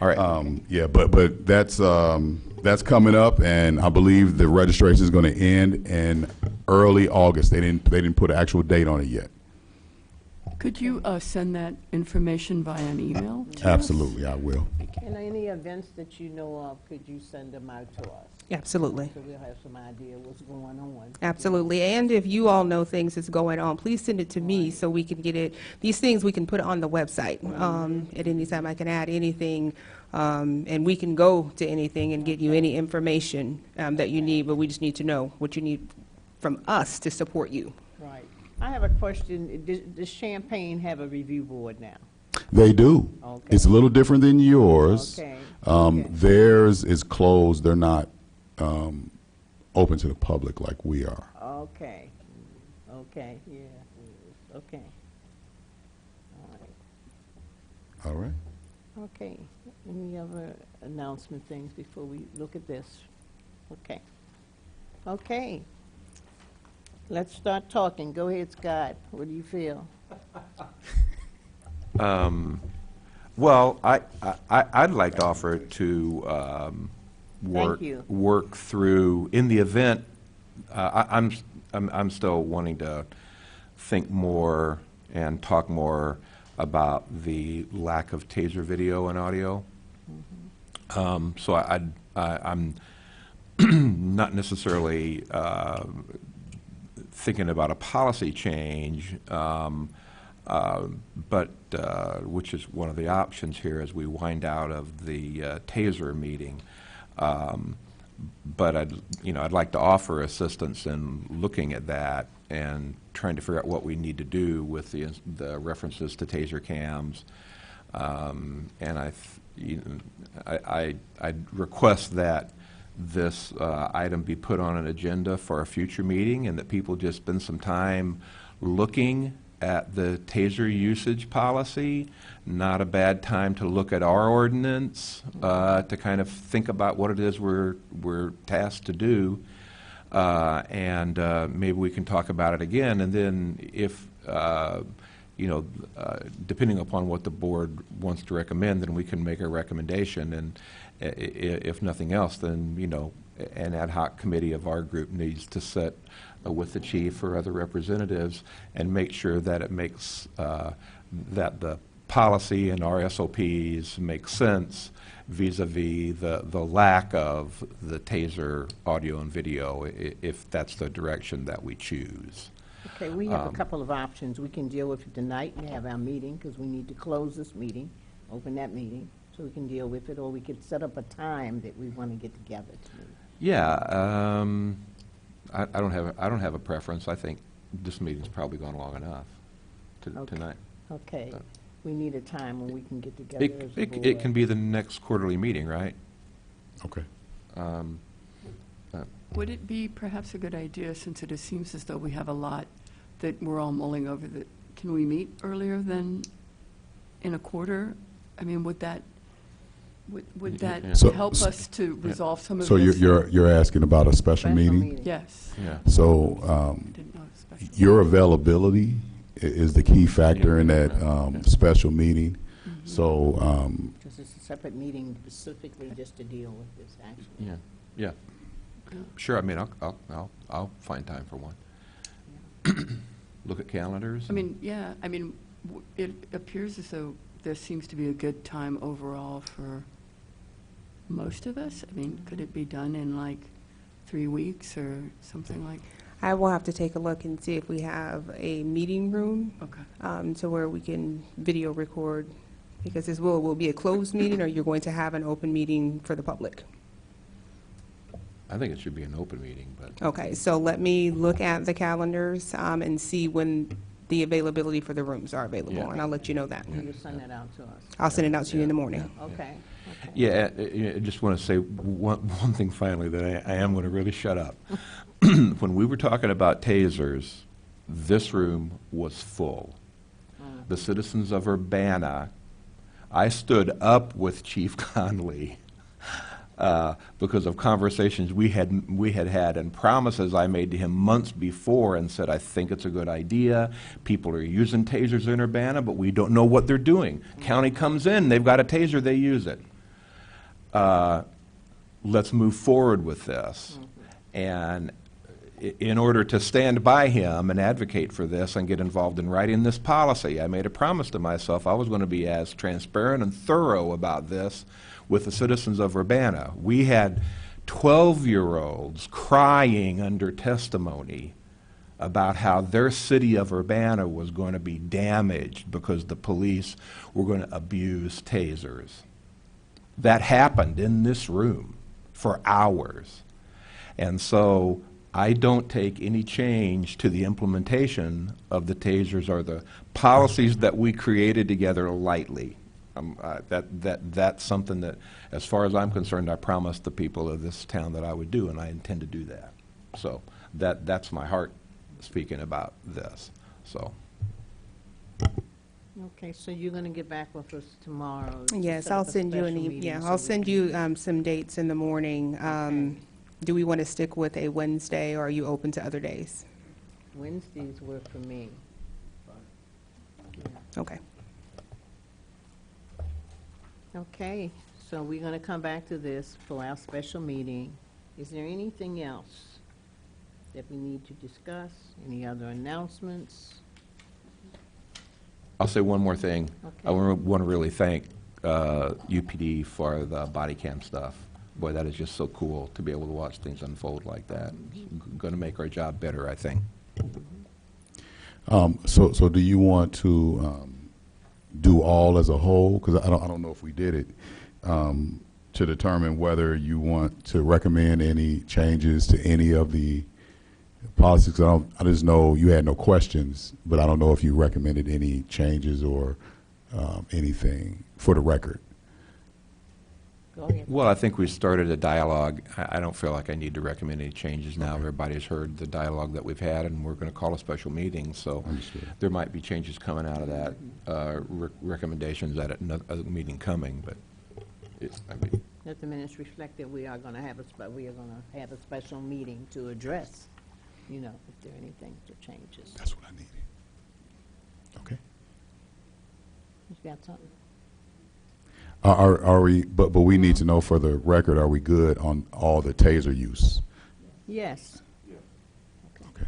S3: All right.
S5: Yeah, but that's coming up, and I believe the registration is going to end in early August. They didn't put an actual date on it yet.
S10: Could you send that information via an email to us?
S5: Absolutely, I will.
S1: And any events that you know of, could you send them out to us?
S2: Absolutely.
S1: So we'll have some idea what's going on.
S2: Absolutely. And if you all know things that's going on, please send it to me so we can get it. These things we can put on the website. At any time I can add anything, and we can go to anything and get you any information that you need, but we just need to know what you need from us to support you.
S1: Right. I have a question. Does Champaign have a review board now?
S5: They do.
S1: Okay.
S5: It's a little different than yours.
S1: Okay. Okay.
S5: Theirs is closed. They're not open to the public like we are.
S1: Okay. Okay, yeah, okay. All right.
S5: All right.
S1: Okay. Any other announcement things before we look at this? Okay. Okay. Let's start talking. Go ahead, Scott. What do you feel?
S3: Well, I'd like to offer to
S1: Thank you.
S3: work through, in the event, I'm still wanting to think more and talk more about the lack of taser video and audio. So I'm not necessarily thinking about a policy change, but which is one of the options here as we wind out of the taser meeting. But I'd like to offer assistance in looking at that and trying to figure out what we need to do with the references to taser cams. And I'd request that this item be put on an agenda for a future meeting, and that people just spend some time looking at the taser usage policy. Not a bad time to look at our ordinance, to kind of think about what it is we're tasked to do, and maybe we can talk about it again. And then if depending upon what the board wants to recommend, then we can make a recommendation. And if nothing else, then an ad hoc committee of our group needs to sit with the chief or other representatives and make sure that it makes that the policy and our SOPs make sense vis-a-vis the lack of the taser audio and video, if that's the direction that we choose.
S1: Okay, we have a couple of options. We can deal with it tonight and have our meeting, because we need to close this meeting, open that meeting, so we can deal with it, or we could set up a time that we want to get together to meet.
S3: Yeah, I don't have a preference. I think this meeting's probably gone long enough tonight.
S1: Okay, we need a time when we can get together as a board.
S3: It can be the next quarterly meeting, right?
S5: Okay.
S10: Would it be perhaps a good idea, since it seems as though we have a lot that we're all mulling over, that can we meet earlier than in a quarter? I mean, would that
S5: So-
S10: help us to resolve some of
S5: So
S10: this?
S5: you're asking about a special meeting?
S10: Yes.
S3: Yeah.
S5: So
S10: I didn't know it was special.
S5: your availability is the key factor in that special meeting. So
S1: Because it's a separate meeting specifically just to deal with this, actually.
S3: Yeah. Yeah. Sure. I mean, I'll find time for one. Look at calendars.
S10: I mean, yeah, it appears as though there seems to be a good time overall for most of us. I mean, could it be done in like 3 weeks or something like?
S2: I will have to take a look and see if we have a meeting room
S10: Okay.
S2: to where we can video record, because this will be a closed meeting, or you're going to have an open meeting for the public.
S3: I think it should be an open meeting, but
S2: Okay, so let me look at the calendars and see when the availability for the rooms are available,
S3: Yeah.
S2: and I'll let you know that.
S1: You just send that out to us.
S2: I'll send it out to you in the morning.
S1: Okay.
S3: yeah. I just want to say one thing finally, that I am going to really shut up. When we were talking about tasers, this room was full. The citizens of Urbana, I stood up with Chief Conley because of conversations we had and promises I made to him months before, and said, I think it's a good idea. People are using tasers in Urbana, but we don't know what they're doing. County comes in, they've got a taser, they use it. Let's move forward with this. And in order to stand by him and advocate for this and get involved in writing this policy, I made a promise to myself I was going to be as transparent and thorough about this with the citizens of Urbana. We had 12-year-olds crying under testimony about how their city of Urbana was going to be damaged because the police were going to abuse tasers. That happened in this room for hours. And so I don't take any change to the implementation of the tasers or the policies that we created together lightly. That's something that, as far as I'm concerned, I promised the people of this town that I would do, and I intend to do that. So that's my heart speaking about this. So.
S1: Okay, so you're going to get back with us tomorrow? to
S2: Yes,
S1: set up
S2: I'll
S1: a
S2: send you an
S1: special
S2: email.
S1: meeting
S2: Yeah,
S1: so
S2: I'll
S1: we
S2: send
S1: can-
S2: you some dates in the morning.
S1: Okay.
S2: Do we want to stick with a Wednesday, or are you open to other days?
S1: Wednesdays work for me.
S2: Okay.
S1: Okay, so we're going to come back to this for our special meeting. Is there anything else that we need to discuss? Any other announcements?
S3: I'll say one more thing. I
S1: Okay.
S3: want to really thank UPD for the body cam stuff. Boy, that is just so cool to be able to watch things unfold like that. Going to make our job better, I think.
S5: So do you want to do all as a whole? Because I don't know if we did it, to determine whether you want to recommend any changes to any of the policies. 'Cause I just know you had no questions, but I don't know if you recommended any changes or anything for the record.
S1: Go ahead.
S3: Well, I think we started a dialogue. I don't feel like I need to recommend any changes now. Everybody's heard the dialogue that we've had, and we're going to call a special meeting. So
S5: Understood.
S3: there might be changes coming out of that, recommendations at a meeting coming, but I mean,
S1: Let the minutes reflect that we are going to have a special meeting to address, if there are anything to changes.
S5: That's what I needed. Okay.
S1: You got something?
S5: Are we? But we need to know for the record. Are we good on all the taser use?
S1: Yes.
S5: Okay.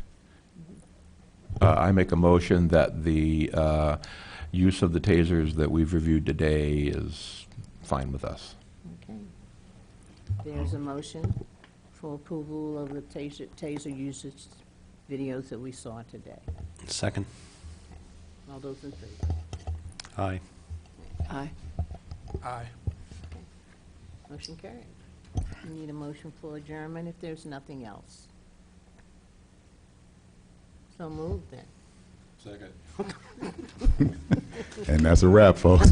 S3: I make a motion that the use of the tasers that we've reviewed today is fine with us.
S1: Okay. There's a motion for approval of the taser usage videos that we saw today.
S14: Second.
S1: All those in favor?
S14: Aye.
S10: Aye.
S9: Aye.
S1: Motion carried. We need a motion for adjournment if there's nothing else. So moved then.
S3: Second.
S5: And that's a wrap, folks.